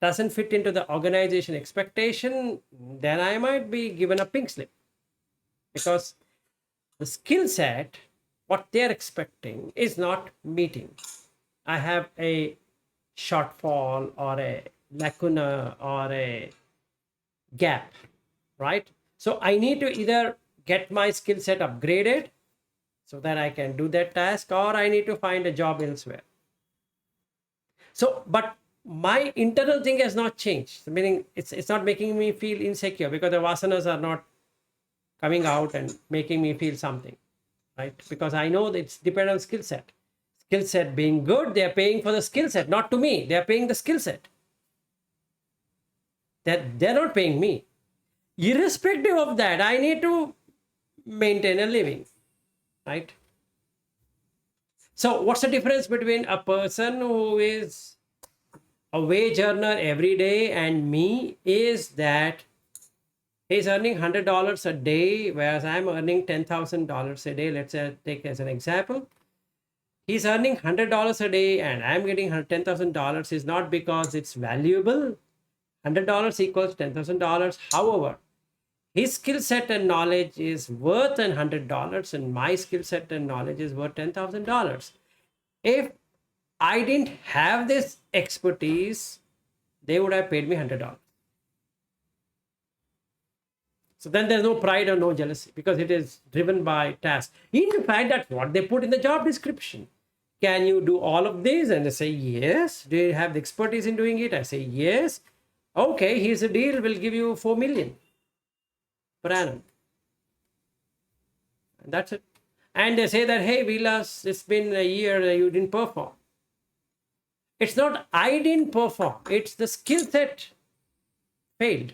doesn't fit into the organization expectation, then I might be given a pink slip, because the skill set, what they're expecting, is not meeting. I have a shortfall or a lacuna or a gap, right? So I need to either get my skill set upgraded so that I can do that task, or I need to find a job elsewhere. So, but my internal thing has not changed, meaning it's not making me feel insecure, because the vasanas are not coming out and making me feel something, right? Because I know that it's dependent on skill set. Skill set being good, they're paying for the skill set, not to me. They're paying the skill set. They're not paying me. Irrespective of that, I need to maintain a living, right? So, what's the difference between a person who is a wage earner every day and me is that he's earning $100 a day, whereas I'm earning $10,000 a day. Let's say, take as an example. He's earning $100 a day and I'm getting $10,000 is not because it's valuable. $100 equals $10,000. However, his skill set and knowledge is worth $100 and my skill set and knowledge is worth $10,000. If I didn't have this expertise, they would have paid me $100. So then there's no pride or no jealousy, because it is driven by task. In fact, that's what they put in the job description. Can you do all of these? And they say yes. Do you have the expertise in doing it? I say yes. Okay, here's a deal. We'll give you 4 million per annum. And that's it. And they say that, hey, Vilas, it's been a year, you didn't perform. It's not I didn't perform, it's the skill set failed.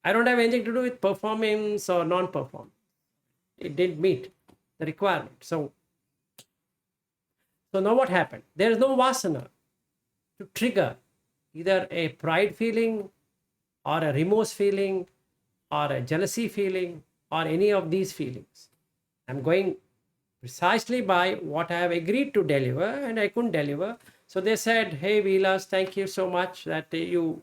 I don't have anything to do with performance or non-performance. It didn't meet the requirement. So now what happened? There is no vasana to trigger either a pride feeling or a remorse feeling or a jealousy feeling or any of these feelings. I'm going precisely by what I have agreed to deliver and I couldn't deliver. So they said, hey, Vilas, thank you so much that you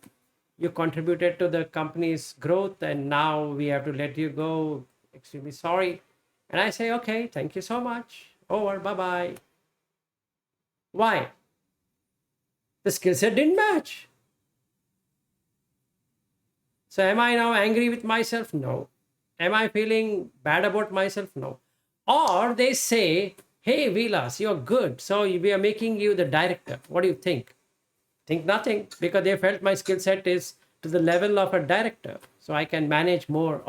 contributed to the company's growth and now we have to let you go. Extremely sorry. And I say, okay, thank you so much. Over, bye-bye. Why? The skill set didn't match. So am I now angry with myself? No. Am I feeling bad about myself? No. Or they say, hey, Vilas, you're good. So we are making you the director. What do you think? Think nothing, because they felt my skill set is to the level of a director. So I can manage more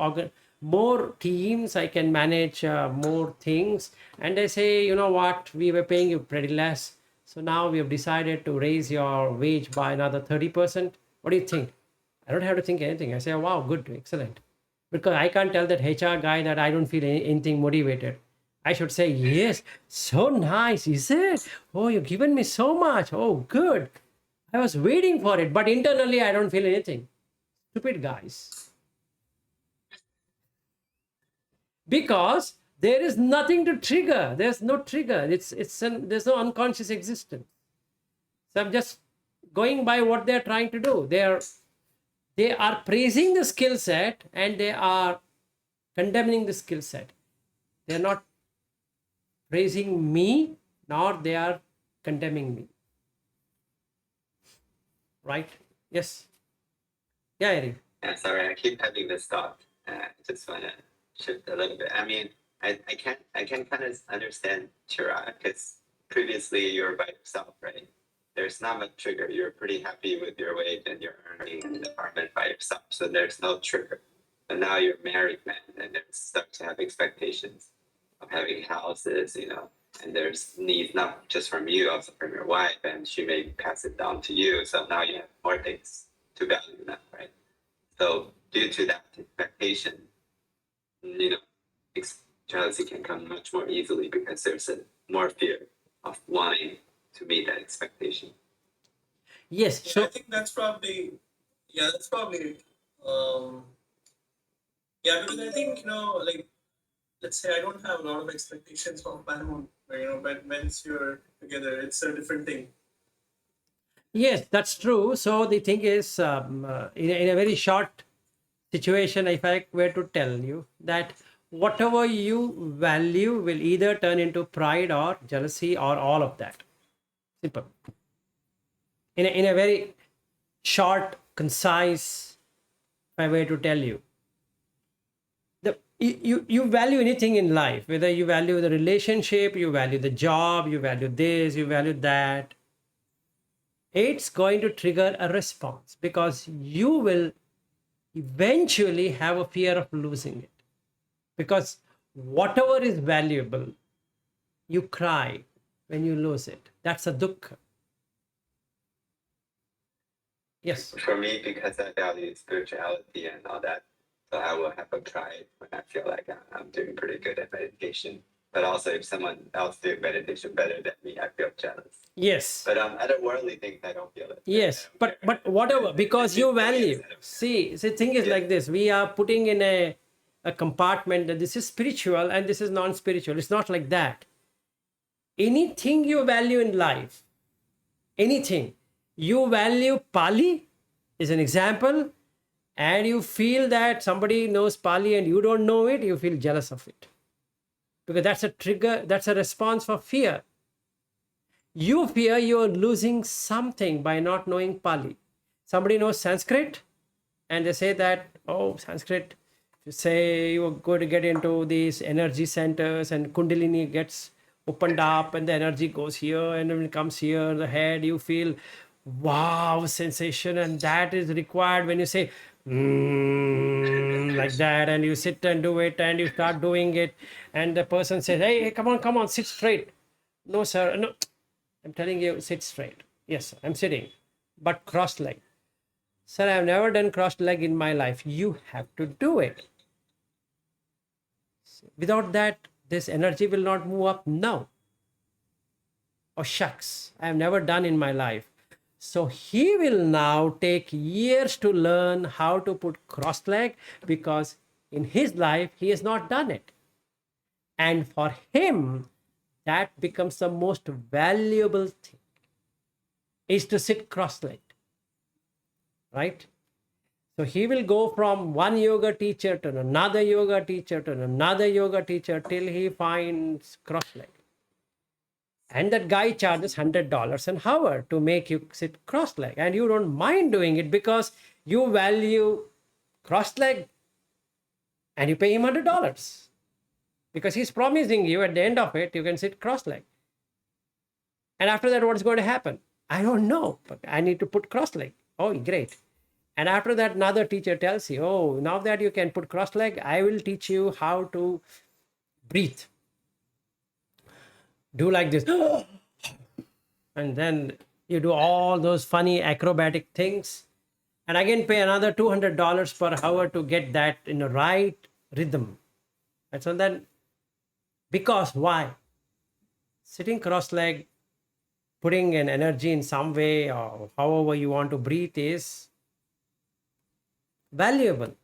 teams, I can manage more things. And they say, you know what, we were paying you pretty less. So now we have decided to raise your wage by another 30%. What do you think? I don't have to think anything. I say, oh, wow, good, excellent. Because I can't tell that HR guy that I don't feel anything motivated. I should say, yes, so nice, is it? Oh, you've given me so much. Oh, good. I was waiting for it, but internally I don't feel anything. Stupid guys. Because there is nothing to trigger. There's no trigger. There's no unconscious existence. So I'm just going by what they're trying to do. They are praising the skill set and they are condemning the skill set. They're not praising me, nor they are condemning me. Right? Yes. Yeah, Eric. Yeah, sorry, I keep having this thought. I just want to shift a little bit. I mean, I can kind of understand Chira, because previously you were by yourself, right? There's not much trigger. You're pretty happy with your wage and you're earning in the apartment by yourself. So there's no trigger. But now you're a married man and there's start to have expectations of having houses, and there's needs not just from you, also from your wife, and she may pass it down to you. So now you have more things to value now, right? So due to that expectation, jealousy can come much more easily because there's more fear of wanting to meet that expectation. Yes. Yeah, So I think that's probably it. Yeah, because I think, like, let's say I don't have a lot of expectations from my own, but once you're together, it's a different thing. Yes, that's true. So the thing is, in a very short situation, if I were to tell you that whatever you value will either turn into pride or jealousy or all of that. Simple. In a very short, concise, if I were to tell you, you value anything in life, whether you value the relationship, you value the job, you value this, you value that, it's going to trigger a response because you will eventually have a fear of losing it. Because whatever is valuable, you cry when you lose it. That's a dukkha. Yes. For me, because I value spirituality and all that, so I will have a pride when I feel like I'm doing pretty good at meditation. But also, if someone else doing meditation better than me, I feel jealous. Yes. But other worldly things, I don't feel it. Yes, but whatever, because you value. See, the thing is like this: we are putting in a compartment that this is spiritual and this is non-spiritual. It's not like that. Anything you value in life, anything you value, Pali is an example, and you feel that somebody knows Pali and you don't know it, you feel jealous of it because that's a trigger, that's a response for fear. You fear you're losing something by not knowing Pali. Somebody knows Sanskrit and they say that, oh, Sanskrit, you say you're going to get into these energy centers and Kundalini gets opened up and the energy goes here and when it comes here, the head, you feel wow sensation, and that is required when you say like that and you sit and do it and you start doing it and the person says, hey, come on, sit straight. No, sir, no. I'm telling you, sit straight. Yes, sir, I'm sitting, but crossed leg. Sir, I've never done crossed leg in my life. You have to do it. Without that, this energy will not move up now. Oh, shucks, I have never done in my life. So he will now take years to learn how to put crossed leg because in his life, he has not done it. And for him, that becomes the most valuable thing is to sit cross-legged, right? So he will go from one yoga teacher to another yoga teacher to another yoga teacher till he finds cross-legged. And that guy charges $100 an hour to make you sit cross-legged, and you don't mind doing it because you value cross-legged, and you pay him $100 because he's promising you at the end of it you can sit cross-legged. And after that, what's going to happen? I don't know, but I need to put cross leg. Oh, great. And after that, another teacher tells you, oh, now that you can put cross leg, I will teach you how to breathe. Do like this. And then you do all those funny acrobatic things. And again, pay another $200 per hour to get that in the right rhythm. And so then, because why? Sitting cross leg, putting an energy in some way or however you want to breathe is valuable.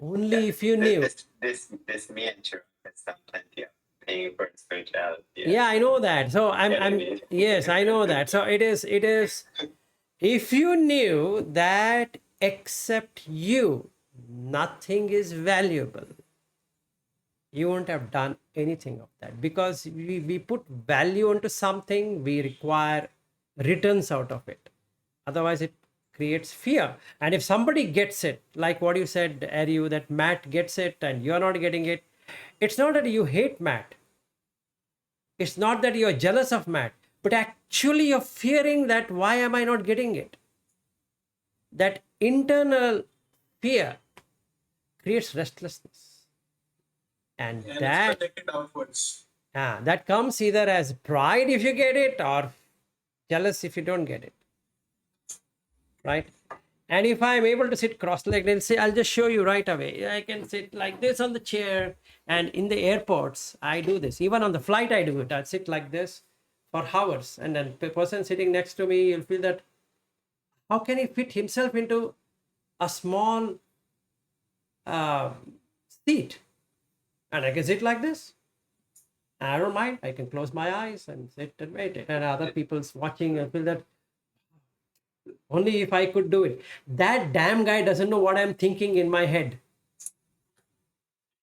Only if you knew. This me and Chirag has done plenty of paying for spirituality. Yeah, I know that. So I'm yes, I know that. So it is if you knew that except you, nothing is valuable, you won't have done anything of that because we put value onto something, we require returns out of it. Otherwise, it creates fear. And if somebody gets it, like what you said, Ariu, that Matt gets it and you're not getting it, it's not that you hate Matt. It's not that you're jealous of Matt, but actually you're fearing that why am I not getting it? That internal fear creates restlessness. And that it's projected outwards. That comes either as pride if you get it or jealous if you don't get it, right? And if I'm able to sit cross-legged, and say, I'll just show you right away. I can sit like this on the chair, and in the airports, I do this. Even on the flight, I do it. I sit like this for hours, and then the person sitting next to me, you'll feel that how can he fit himself into a small seat? And I can sit like this. I don't mind. I can close my eyes and sit and wait. And other people's watching and feel that, Only if I could do it. That damn guy doesn't know what I'm thinking in my head.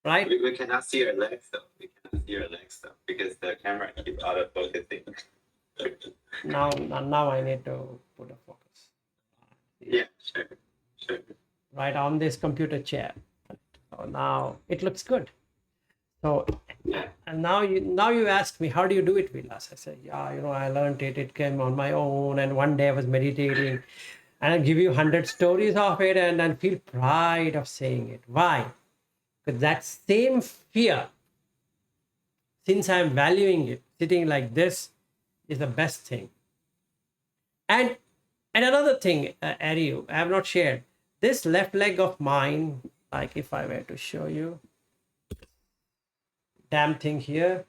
Right? We cannot see your legs though. We cannot see your legs though because the camera keeps auto focusing. Now I need to put a focus. Yeah, sure, sure. Right on this computer chair. So now it looks good. So, Yeah. and now you ask me, how do you do it, Vilas? I said, yeah, I learned it. It came on my own. And one day I was meditating, and I give you 100 stories of it, and I feel pride of saying it. Why? Because that same fear, since I'm valuing it, sitting like this is the best thing. And another thing, Ari, I have not shared this left leg of mine. Like if I were to show you, damn thing here.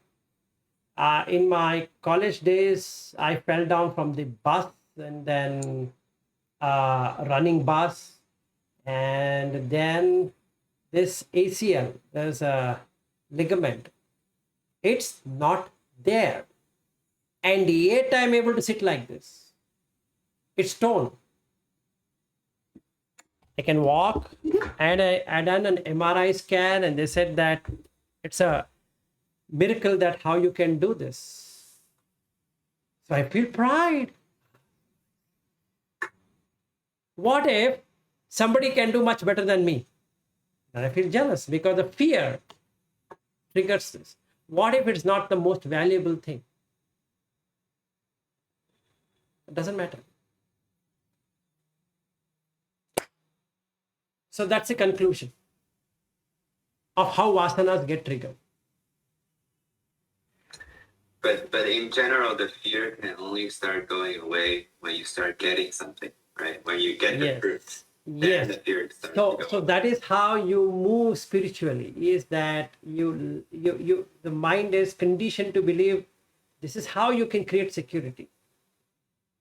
In my college days, I fell down from the bus and then running bus, and then this ACL, there's a ligament. It's not there, and yet I'm able to sit like this. It's torn. I can walk, and I done an MRI scan, and they said that it's a miracle that how you can do this. So I feel pride. What if somebody can do much better than me? And I feel jealous because the fear triggers this. What if it's not the most valuable thing? It doesn't matter. So that's the conclusion of how vasanas get triggered. But in general, the fear can only start going away when you start getting something, right? When you get the Yes. fruit, Yes. then the fear starts to go So away. that is how you move spiritually, is that you the mind is conditioned to believe this is how you can create security.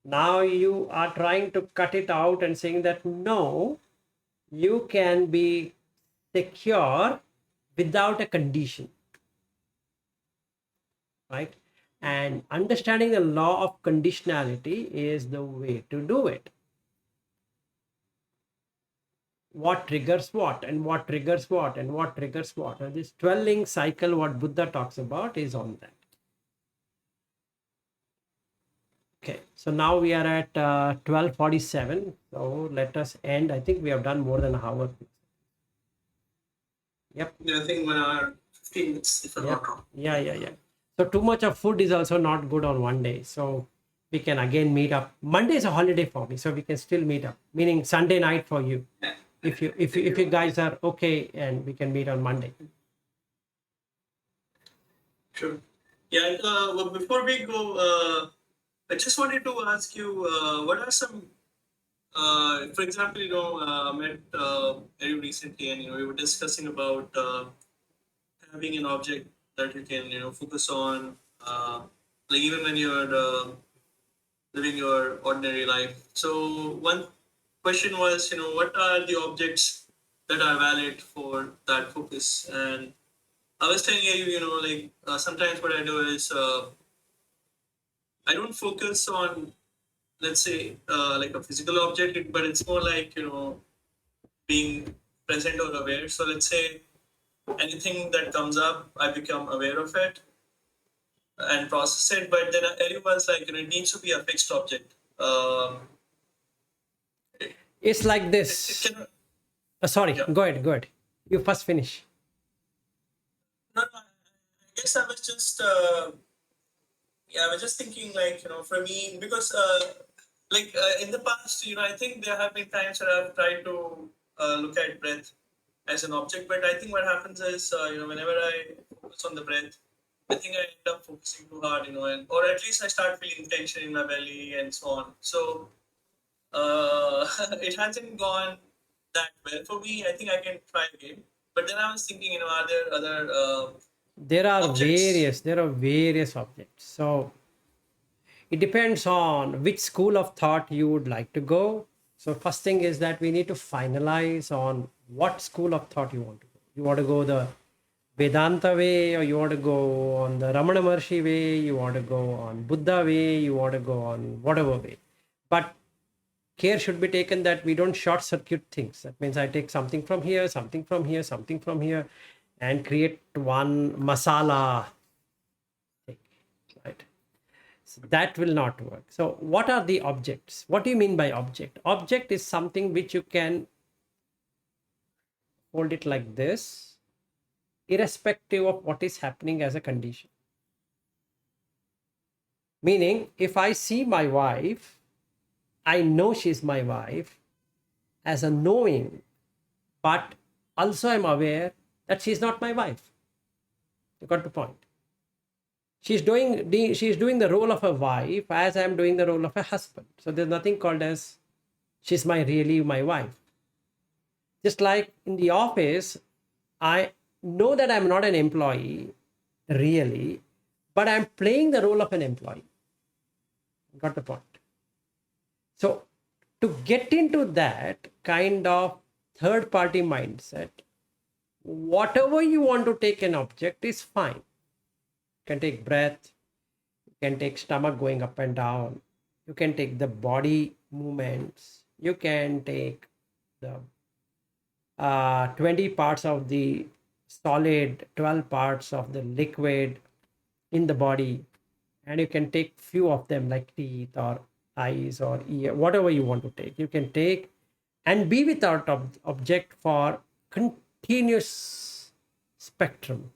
Now you are trying to cut it out and saying that no, you can be secure without a condition, right? And understanding the law of conditionality is the way to do it. What triggers what, and what triggers what, and what triggers what. And this 12 link cycle, what Buddha talks about, is on that. Okay, so now we are at 12:47. So let us end. I think we have done more than an hour. Yep. Yeah, I think 1 hour, 15 minutes, if I'm not wrong. Yeah. So too much of food is also not good on one day. So we can again meet up. Monday is a holiday for me, so we can still meet up. Meaning Sunday night for you. Yeah. If you guys are okay, and we can meet on Monday. Sure. Yeah, well, before we go, I just wanted to ask you, what are some, for example, I met very recently, and we were discussing about having an object that you can, focus on, like even when you're living your ordinary life. So one question was, what are the objects that are valid for that focus? And I was telling you, like sometimes what I do is I don't focus on, let's say, like a physical object, but it's more like, being present or aware. So let's say anything that comes up, I become aware of it and process it. But then everyone's like, it needs to be a fixed object. It's like It this. cannot. Sorry, Yeah. go ahead. You first finish. No, I guess I was just, yeah, I was just thinking, like, for me, because, like, in the past, I think there have been times where I've tried to look at breath as an object, but I think what happens is, whenever I focus on the breath, I think I end up focusing too hard, and or at least I start feeling tension in my belly and so on. So it hasn't gone that well for me. I think I can try again. But then I was thinking, are there other There are objects? various objects. So it depends on which school of thought you would like to go. So first thing is that we need to finalize on what school of thought you want to go. You want to go the Vedanta way, or you want to go on the Ramana Maharshi way, you want to go on Buddha way, you want to go on whatever way. But care should be taken that we don't short circuit things. That means I take something from here, something from here, something from here, and create one masala thing, right? So that will not work. So what are the objects? What do you mean by object? Object is something which you can hold it like this, irrespective of what is happening as a condition. Meaning, if I see my wife, I know she's my wife as a knowing, but also I'm aware that she's not my wife. You got the point? She's doing the role of a wife as I'm doing the role of a husband. So there's nothing called as she's really my wife. Just like in the office, I know that I'm not an employee really, but I'm playing the role of an employee. Got the point? So to get into that kind of third party mindset, whatever you want to take an object is fine. You can take breath, you can take stomach going up and down, you can take the body movements, you can take the 20 parts of the solid, 12 parts of the liquid in the body, and you can take few of them like teeth or eyes or ear, whatever you want to take. You can take and be without object for continuous spectrum.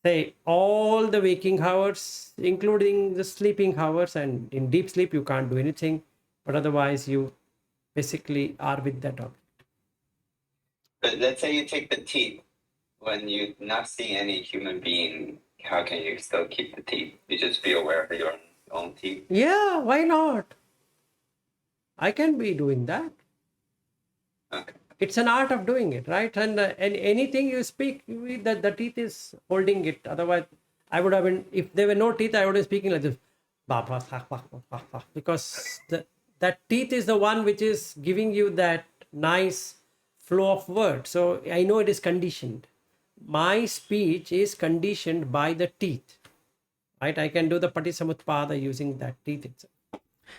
Say all the waking hours, including the sleeping hours, and in deep sleep you can't do anything, but otherwise you basically are with that object. But let's say you take the teeth. When you're not seeing any human being, how can you still keep the teeth? You just be aware of your own teeth. Yeah, why not? I can be doing that. Okay. It's an art of doing it, right? And anything you speak, the teeth is holding it. Otherwise, I would have been, if there were no teeth, I would have been speaking like this. Because that teeth is the one which is giving you that nice flow of words. So I know it is conditioned. My speech is conditioned by the teeth, right? I can do the Patisamutpada using that teeth itself.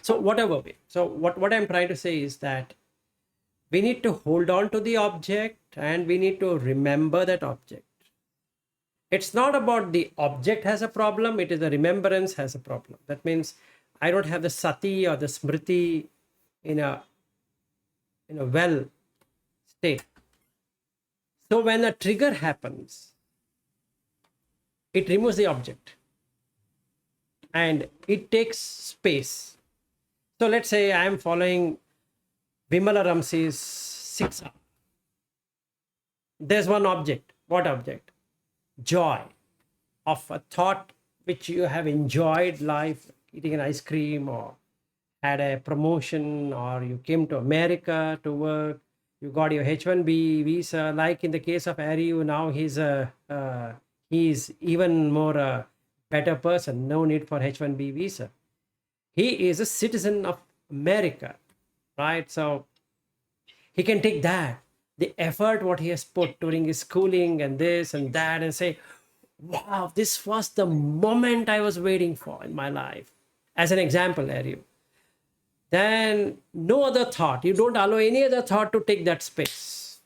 So whatever way. So what I'm trying to say is that we need to hold on to the object and we need to remember that object. It's not about the object has a problem, it is the remembrance has a problem. That means I don't have the sati or the smriti in a well state. So when a trigger happens, it removes the object and it takes space. So let's say I am following Vimala Ramsey's 6 hours. There's one object. What object? Joy of a thought which you have enjoyed life, eating an ice cream or had a promotion or you came to America to work, you got your H1B visa. Like in the case of Ariu, now he's even more a better person. No need for H1B visa. He is a citizen of America, right? So he can take that, the effort what he has put during his schooling and this and that, and say, wow, this was the moment I was waiting for in my life. As an example, Ariu. Then no other thought. You don't allow any other thought to take that space.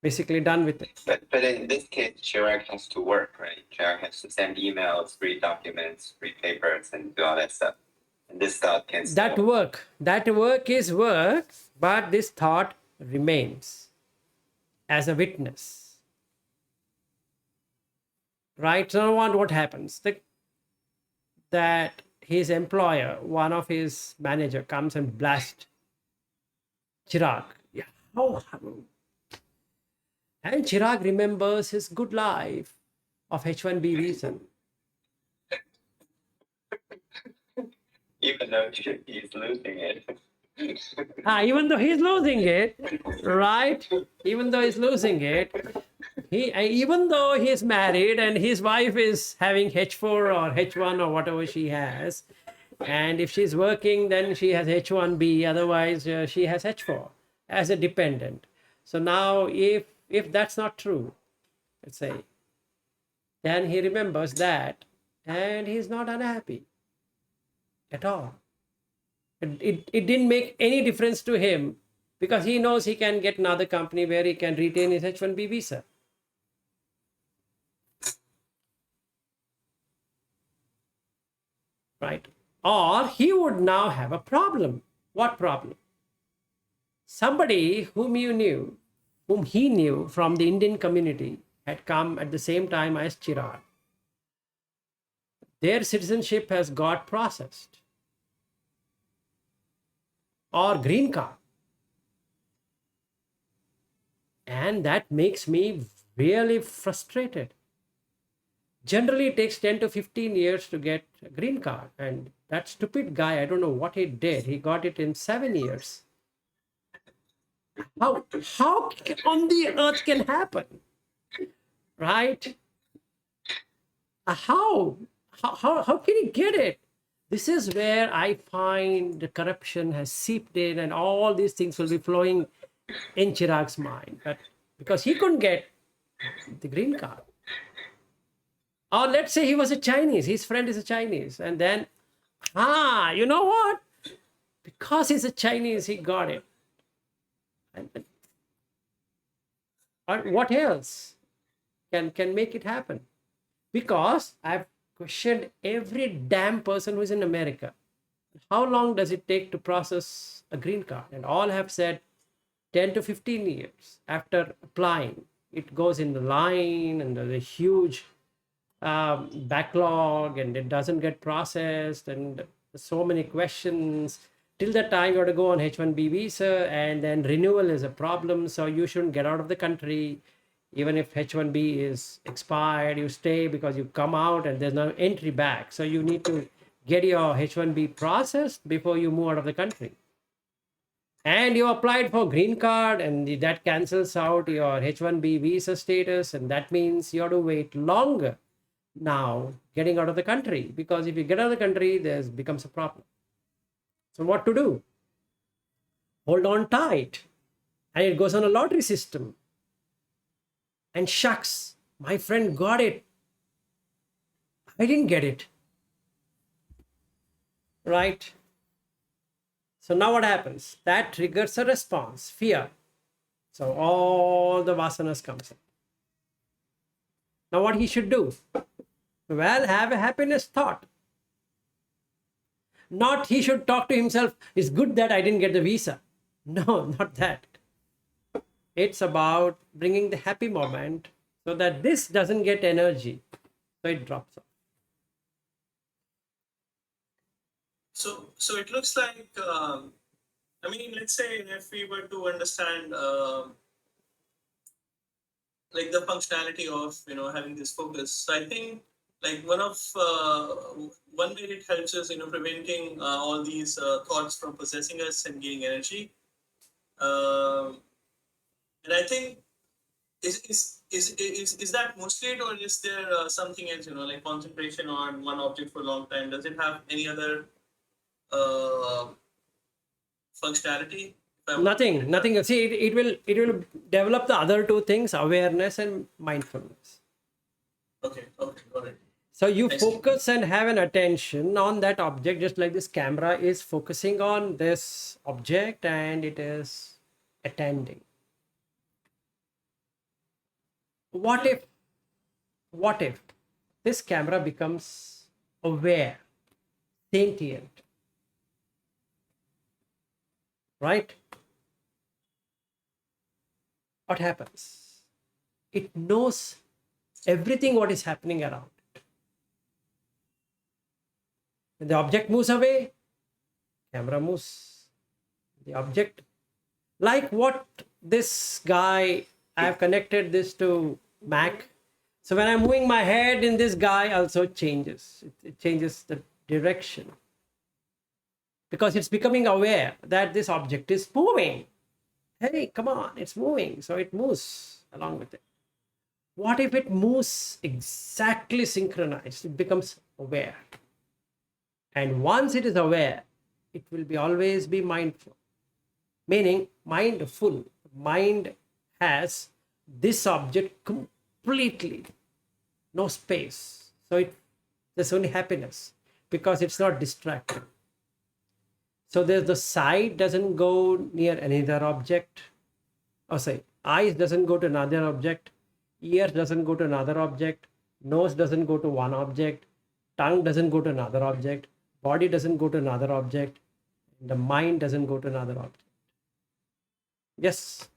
Basically done with it. But in this case, Chirag has to work, right? Chirag has to send emails, read documents, read papers, and do all that stuff. And this thought can That work is work, but this thought remains as a witness. Right? So what happens? That his employer, one of his manager, comes and blasts Chirag. Yeah. And Chirag remembers his good life of H1B visa. even though he's losing it. Even though he's losing it, right? Even though he's losing it, even though he's married and his wife is having H4 or H1 or whatever she has, and if she's working, then she has H1B. Otherwise, she has H4 as a dependent. So now, if that's not true, let's say, then he remembers that, and he's not unhappy. at all. It didn't make any difference to him because he knows he can get another company where he can retain his H1B visa. Right? Or he would now have a problem. What problem? Somebody whom he knew from the Indian community, had come at the same time as Chirag. Their citizenship has got processed, or green card. And that makes me really frustrated. Generally, it takes 10 to 15 years to get a green card. And that stupid guy, I don't know what he did, he got it in 7 years. How on the earth can happen? Right? How can he get it? This is where I find the corruption has seeped in, and all these things will be flowing in Chirag's mind. But because he couldn't get the green card. Or let's say he was a Chinese, his friend is a Chinese, and then, you know what? Because he's a Chinese, he got it. Or what else can make it happen? Because I've questioned every damn person who's in America. How long does it take to process a green card? And all have said 10 to 15 years after applying. It goes in the line, and there's a huge backlog, and it doesn't get processed, and so many questions. Till that time, you have to go on H1B visa, and then renewal is a problem. So you shouldn't get out of the country. Even if H1B is expired, you stay because you come out and there's no entry back. So you need to get your H1B processed before you move out of the country. And you applied for green card, and that cancels out your H1B visa status, and that means you have to wait longer now getting out of the country, because if you get out of the country, there becomes a problem. So what to do? Hold on tight, and it goes on a lottery system. And shucks, my friend got it. I didn't get it. Right? So now what happens? That triggers a response, fear. So all the vasanas comes in. Now what he should do? Well, have a happiness thought. Not he should talk to himself, it's good that I didn't get the visa. No, not that. It's about bringing the happy moment so that this doesn't get energy. So it drops off. So it looks like, I mean, let's say if we were to understand like the functionality of having this focus, so I think like one way it helps us preventing all these thoughts from possessing us and gaining energy. And I think is that mostly it, or is there something else? Like concentration on one object for a long time. Does it have any other functionality? Nothing. See, it will develop the other two things: awareness and mindfulness. Okay, got it. So you focus and have an attention on that object, just like this camera is focusing on this object and it is attending. What if this camera becomes aware, sentient, right? What happens? It knows everything what is happening around it. When the object moves away, camera moves. The object, like what this guy, I have connected this to Mac. So when I'm moving my head in this guy, also changes. It changes the direction. Because it's becoming aware that this object is moving. Hey, come on, it's moving. So it moves along with it. What if it moves exactly synchronized? It becomes aware. And once it is aware, it will always be mindful. Meaning mindful. Mind has this object completely, no space. So there's only happiness because it's not distracted. So there's the sight doesn't go near another object. Oh, say, eyes doesn't go to another object, ears doesn't go to another object, nose doesn't go to one object, tongue doesn't go to another object, body doesn't go to another object, the mind doesn't go to another object. Yes.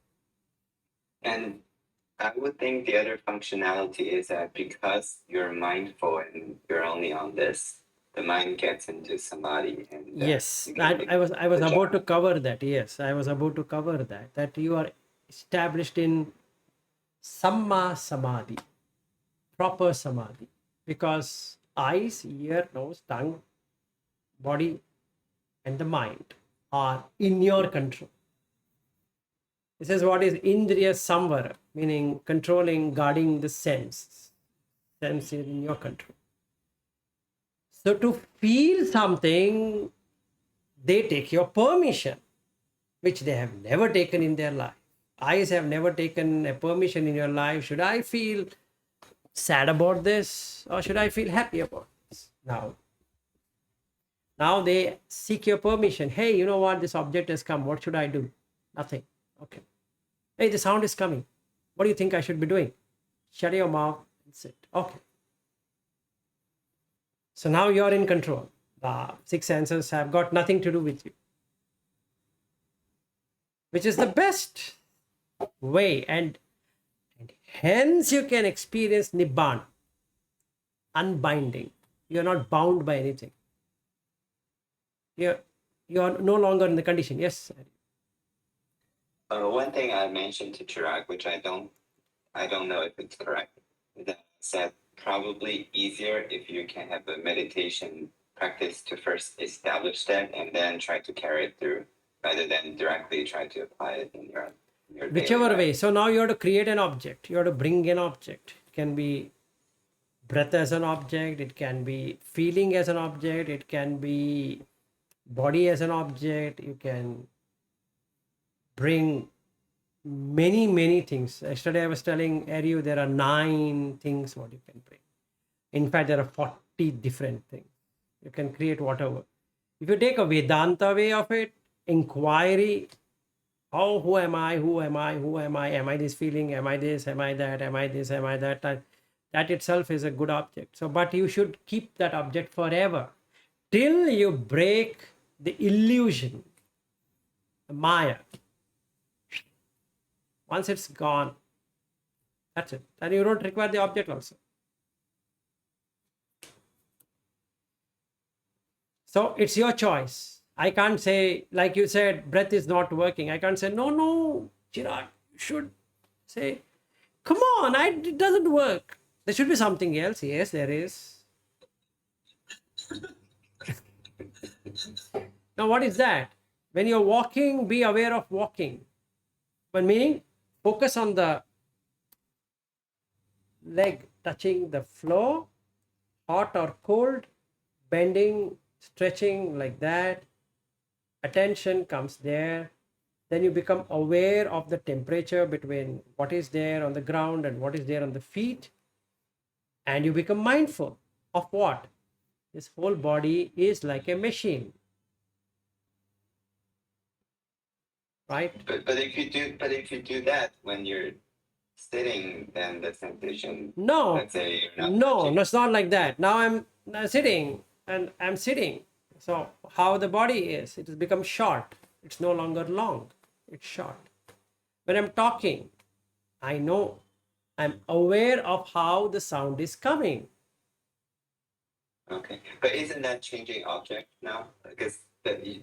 And I would think the other functionality is that because you're mindful and you're only on this, the mind gets into samadhi and Yes, you can I was the about to jhana. cover that. Yes, I was about to cover that. That you are established in samma samadhi, proper samadhi, because eyes, ear, nose, tongue, body, and the mind are in your control. This is what is indriya samvara, meaning controlling, guarding the sense. Sense is in your control. So to feel something, they take your permission, which they have never taken in their life. Eyes have never taken a permission in your life. Should I feel sad about this or should I feel happy about this? Now they seek your permission. Hey, you know what? This object has come. What should I do? Nothing. Okay. Hey, the sound is coming. What do you think I should be doing? Shut your mouth and sit. Okay. So now you're in control. The six senses have got nothing to do with you, which is the best way. And hence you can experience Nibbana, unbinding. You're not bound by anything. You're no longer in the condition. Yes. One thing I mentioned to Chirag, which I don't know if it's correct, is that I said probably easier if you can have a meditation practice to first establish that and then try to carry it through, rather than directly try to apply it in your daily Whichever life. way. So now you have to create an object. You have to bring an object. It can be breath as an object. It can be feeling as an object. It can be body as an object. You can bring many things. Yesterday I was telling Ariu there are 9 things what you can bring. In fact, there are 40 different things. You can create whatever. If you take a Vedanta way of it, inquiry, oh, who am I? Who am I? Who am I? Am I this feeling? Am I this? Am I that? Am I this? Am I that? That itself is a good object. So, but you should keep that object forever till you break the illusion, the Maya. Once it's gone, that's it. And you don't require the object also. So it's your choice. I can't say, like you said, breath is not working. I can't say, no, Chirag, you should say, come on, it doesn't work. There should be something else. Yes, there is. Now, what is that? When you're walking, be aware of walking. But meaning, focus on the leg touching the floor, hot or cold, bending, stretching like that. Attention comes there. Then you become aware of the temperature between what is there on the ground and what is there on the feet. And you become mindful of what? This whole body is like a machine. Right? But if you do that when you're sitting, then the sensation, No, let's say you're not no, touching. it's not like that. Now I'm sitting and I'm sitting. So how the body is, it has become short. It's no longer long. It's short. When I'm talking, I know, I'm aware of how the sound is coming. Okay, but isn't that changing object now? Because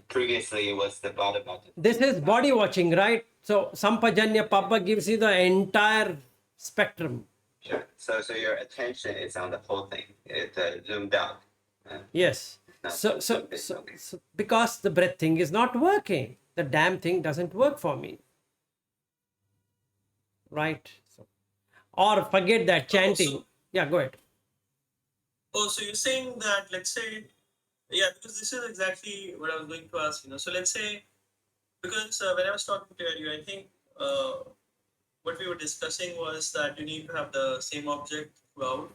previously it was the bottom of the This is body watching, right? So Sampajanya Papa gives you the entire spectrum. Sure. So your attention is on the whole thing. It zoomed out. Yes. Not So, just so, a bit, so, okay. so because the breath thing is not working, the damn thing doesn't work for me. Right? So, or forget that chanting. so- Yeah, go ahead. Oh, so you're saying that, let's say, yeah, because this is exactly what I was going to ask. So let's say, because when I was talking to you, I think what we were discussing was that you need to have the same object throughout.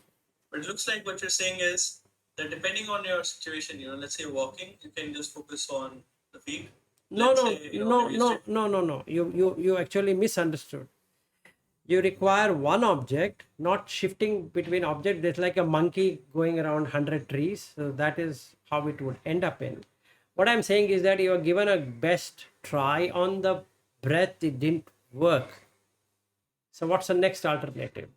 But it looks like what you're saying is that depending on your situation, let's say walking, you can just focus on the week. No, Let's no, say, no, maybe a no, shift. no, no, no. You actually misunderstood. You require one object, not shifting between objects. It's like a monkey going around 100 trees. So that is how it would end up in. What I'm saying is that you are given a best try on the breath, it didn't work. So what's the next alternative?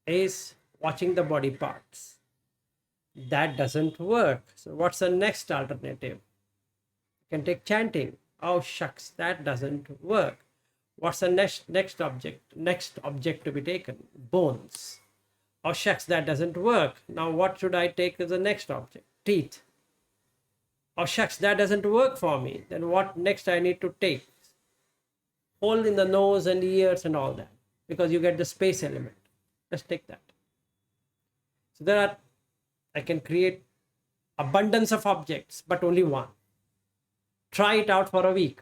Is watching the body parts. That doesn't work. So what's the next alternative? You can take chanting. Oh shucks, that doesn't work. What's the next object? Next object to be taken? Bones. Oh shucks, that doesn't work. Now what should I take as the next object? Teeth. Oh shucks, that doesn't work for me. Then what next I need to take? Hole in the nose and ears and all that. Because you get the space element. Let's take that. So I can create abundance of objects, but only one. Try it out for a week.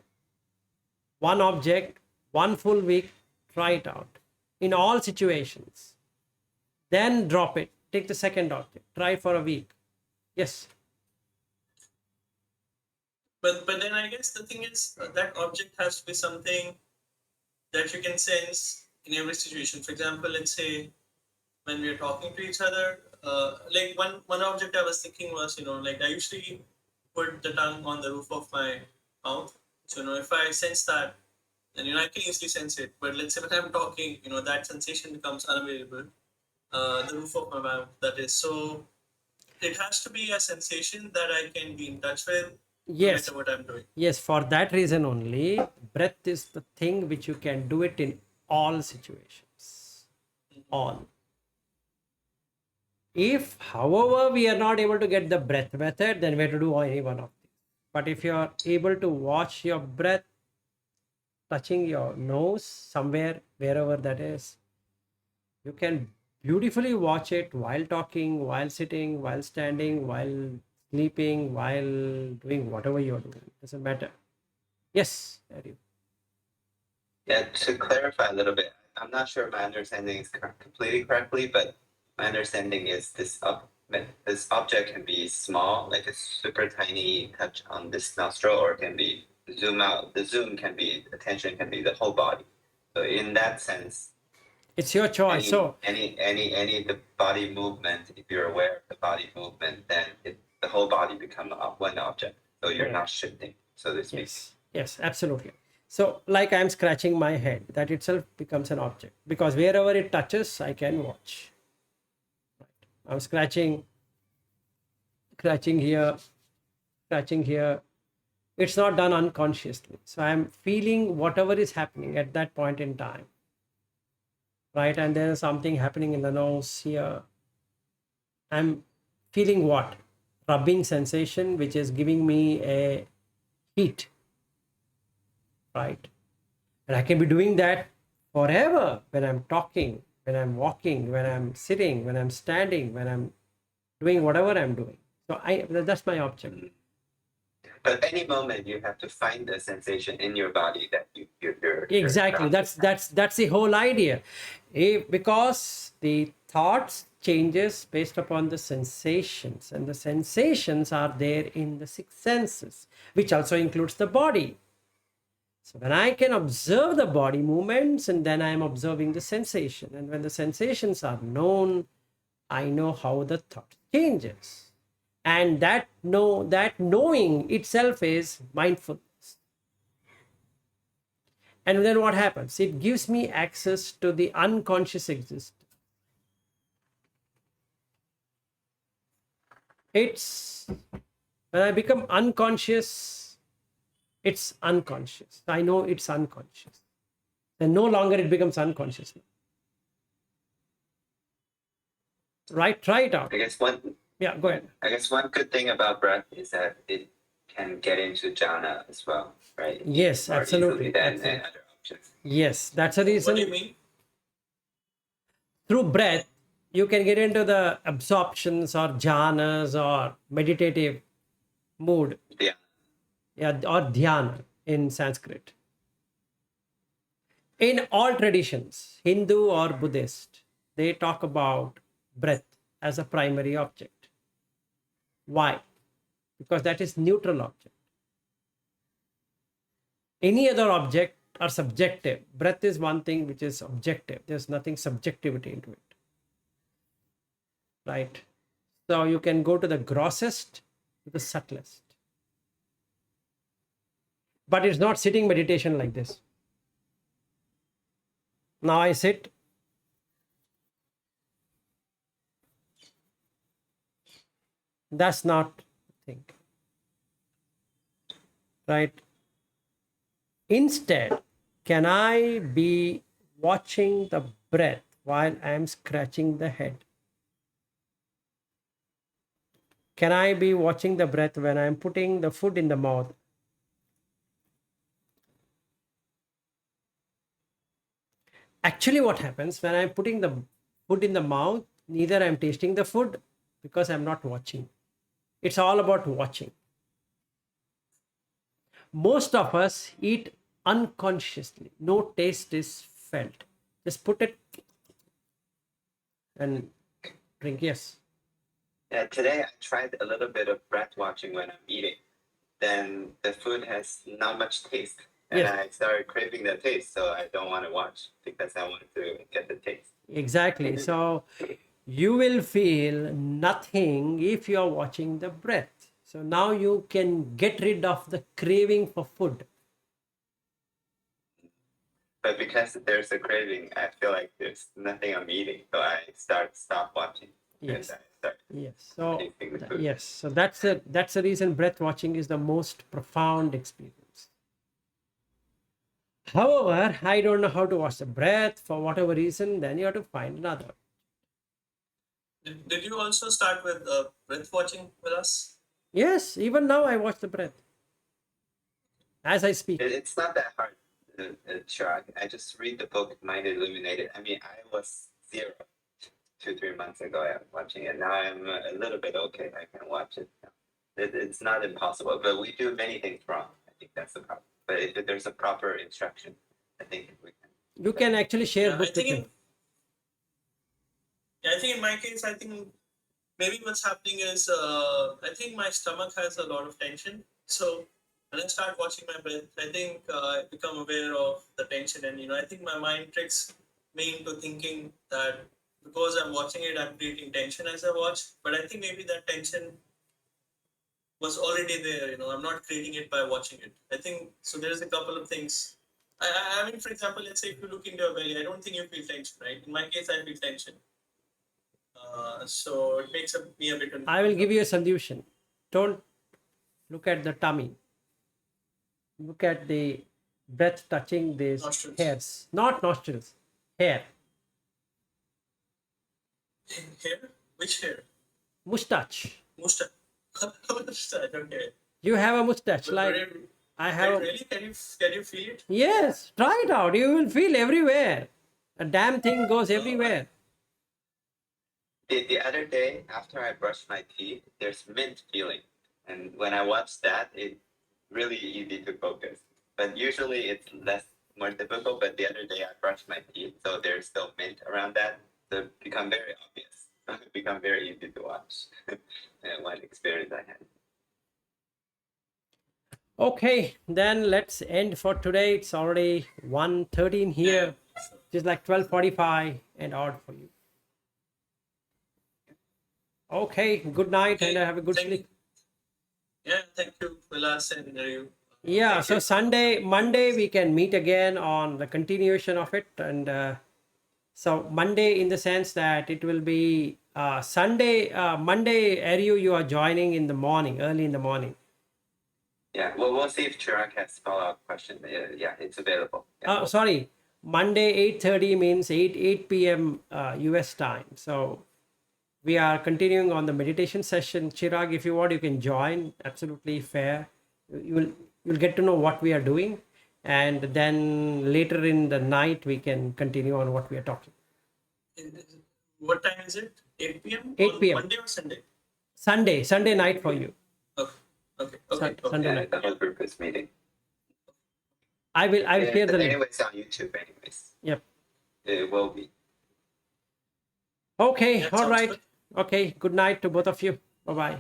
One object, one full week, try it out in all situations. Then drop it. Take the second object. Try for a week. Yes. But then I guess the thing is that object has to be something that you can sense in every situation. For example, let's say when we are talking to each other, like one object I was thinking was, like I usually put the tongue on the roof of my mouth. So if I sense that, then I can easily sense it. But let's say when I'm talking, that sensation becomes unavailable. The roof of my mouth, that is. So it has to be a sensation that I can be in touch with, no Yes. matter what I'm doing. Yes. For that reason only, breath is the thing which you can do it in all situations. All. If, however, we are not able to get the breath method, then we have to do any one of these. But if you are able to watch your breath touching your nose somewhere, wherever that is, you can beautifully watch it while talking, while sitting, while standing, while sleeping, while doing whatever you're doing. Doesn't matter. Yes, Ari. Yeah, to clarify a little bit, I'm not sure if my understanding is completely correctly, but my understanding is this object can be small, like a super tiny touch on this nostril, or it can be zoom out. The zoom can be attention can be the whole body. So in that sense, It's your choice. So any the body movement, if you're aware of the body movement, then the whole body become one object. So you're not shifting, so to speak. yes, absolutely. So like I'm scratching my head, that itself becomes an object because wherever it touches, I can watch. I'm scratching here, scratching here. It's not done unconsciously. So I'm feeling whatever is happening at that point in time. Right? And there is something happening in the nose here. I'm feeling what? Rubbing sensation, which is giving me a heat. Right? And I can be doing that forever when I'm talking, when I'm walking, when I'm sitting, when I'm standing, when I'm doing whatever I'm doing. So that's my object. But any moment you have to find the sensation in your body that you're Exactly. That's the whole idea. Because the thoughts changes based upon the sensations, and the sensations are there in the six senses, which also includes the body. So when I can observe the body movements, and then I am observing the sensation, and when the sensations are known, I know how the thought changes, and that knowing itself is mindfulness. And then what happens? It gives me access to the unconscious existence. It's when I become unconscious, it's unconscious. I know it's unconscious. Then no longer it becomes unconscious. Right? Try it out. I guess Yeah, go ahead. I guess one good thing about breath is that it can get into jhana as well, right? Yes, More absolutely. easily than other options. Yes, that's a What do you reason. mean? Through breath, you can get into the absorptions or jhanas or meditative mood. Yeah. Yeah, or dhyana in Sanskrit. In all traditions, Hindu or Buddhist, they talk about breath as a primary object. Why? Because that is neutral object. Any other object are subjective. Breath is one thing which is objective. There's nothing subjectivity into it. Right? So you can go to the grossest to the subtlest. But it's not sitting meditation like this. Now I sit. That's not the thing. Right? Instead, can I be watching the breath while I am scratching the head? Can I be watching the breath when I am putting the food in the mouth? Actually, what happens when I'm putting the food in the mouth, neither I'm tasting the food because I'm not watching. It's all about watching. Most of us eat unconsciously. No taste is felt. Just put it and drink. Yes. Yeah, today I tried a little bit of breath watching when I'm eating. Then the food has not much taste. And Yes. I started craving the taste, so I don't want to watch because I want to get the taste. Exactly. So you will feel nothing if you are watching the breath. So now you can get rid of the craving for food. But because there's a craving, I feel like there's nothing I'm eating, so I stop watching. Yes. And I start Yes. So tasting the food. yes. So that's the reason breath watching is the most profound experience. However, I don't know how to watch the breath for whatever reason. Then you have to find another. Did you also start with breath watching with us? Yes. Even now I watch the breath as I speak. It's not that hard, Chirag. I just read the book Mind Illuminated. I mean, I was 0 2-3 months ago. I'm watching it now. I'm a little bit okay. I can watch it. It's not impossible, but we do many things wrong. I think that's the problem. But if there's a proper instruction, I think we can. You can actually share Yeah, I book with think him. I think in my case, I think maybe what's happening is I think my stomach has a lot of tension. So when I start watching my breath, I think I become aware of the tension, and I think my mind tricks me into thinking that because I'm watching it, I'm creating tension as I watch. But I think maybe that tension was already there. I'm not creating it by watching it. I think so. There's a couple of things. I mean, for example, let's say if you look into your belly, I don't think you feel tension, right? In my case, I feel tension. So it makes me a bit confused. I will give you a solution. Don't look at the tummy. Look at the breath touching these Nostrils. hairs. Not nostrils, hair. Hair? Which hair? Mustache. Mustache. Mustache. Okay. You have a mustache But like really, I have. really, can you feel it? Yes, try it out. You will feel everywhere. A damn thing goes everywhere. The other day, after I brushed my teeth, there's mint feeling. And when I watch that, it's really easy to focus. But usually it's more difficult. But the other day I brushed my teeth, so there's still mint around that. So it become very obvious. It become very easy to watch. And one experience I had. Okay, then let's end for today. It's already 1:13 here. Just like 12:45 and odd for you. Okay, good night and have a good sleep. Yeah, thank you, Vilas and you. Yeah, Thank so you. Monday we can meet again on the continuation of it. And so Monday in the sense that it will be Monday, Ariu, you are joining in the morning, early in the morning. Yeah, well, we'll see if Chirag has follow-up questions. Yeah, it's available. Yeah, Sorry, Monday 8:30 means 8 p.m. US time. So we are continuing on the meditation session. Chirag, if you want, you can join. Absolutely fair. You'll get to know what we are doing, and then later in the night we can continue on what we are talking. What time is it? 8 p.m. 8 on p.m. Monday or Sunday? Sunday night for you. Okay. Sunday yeah, night. the whole group is meeting. I will share the link. Anyways, on YouTube, anyways. Yep. It will be. Okay. Yeah, All sounds right. good. Okay. Good night to both of you. Bye bye.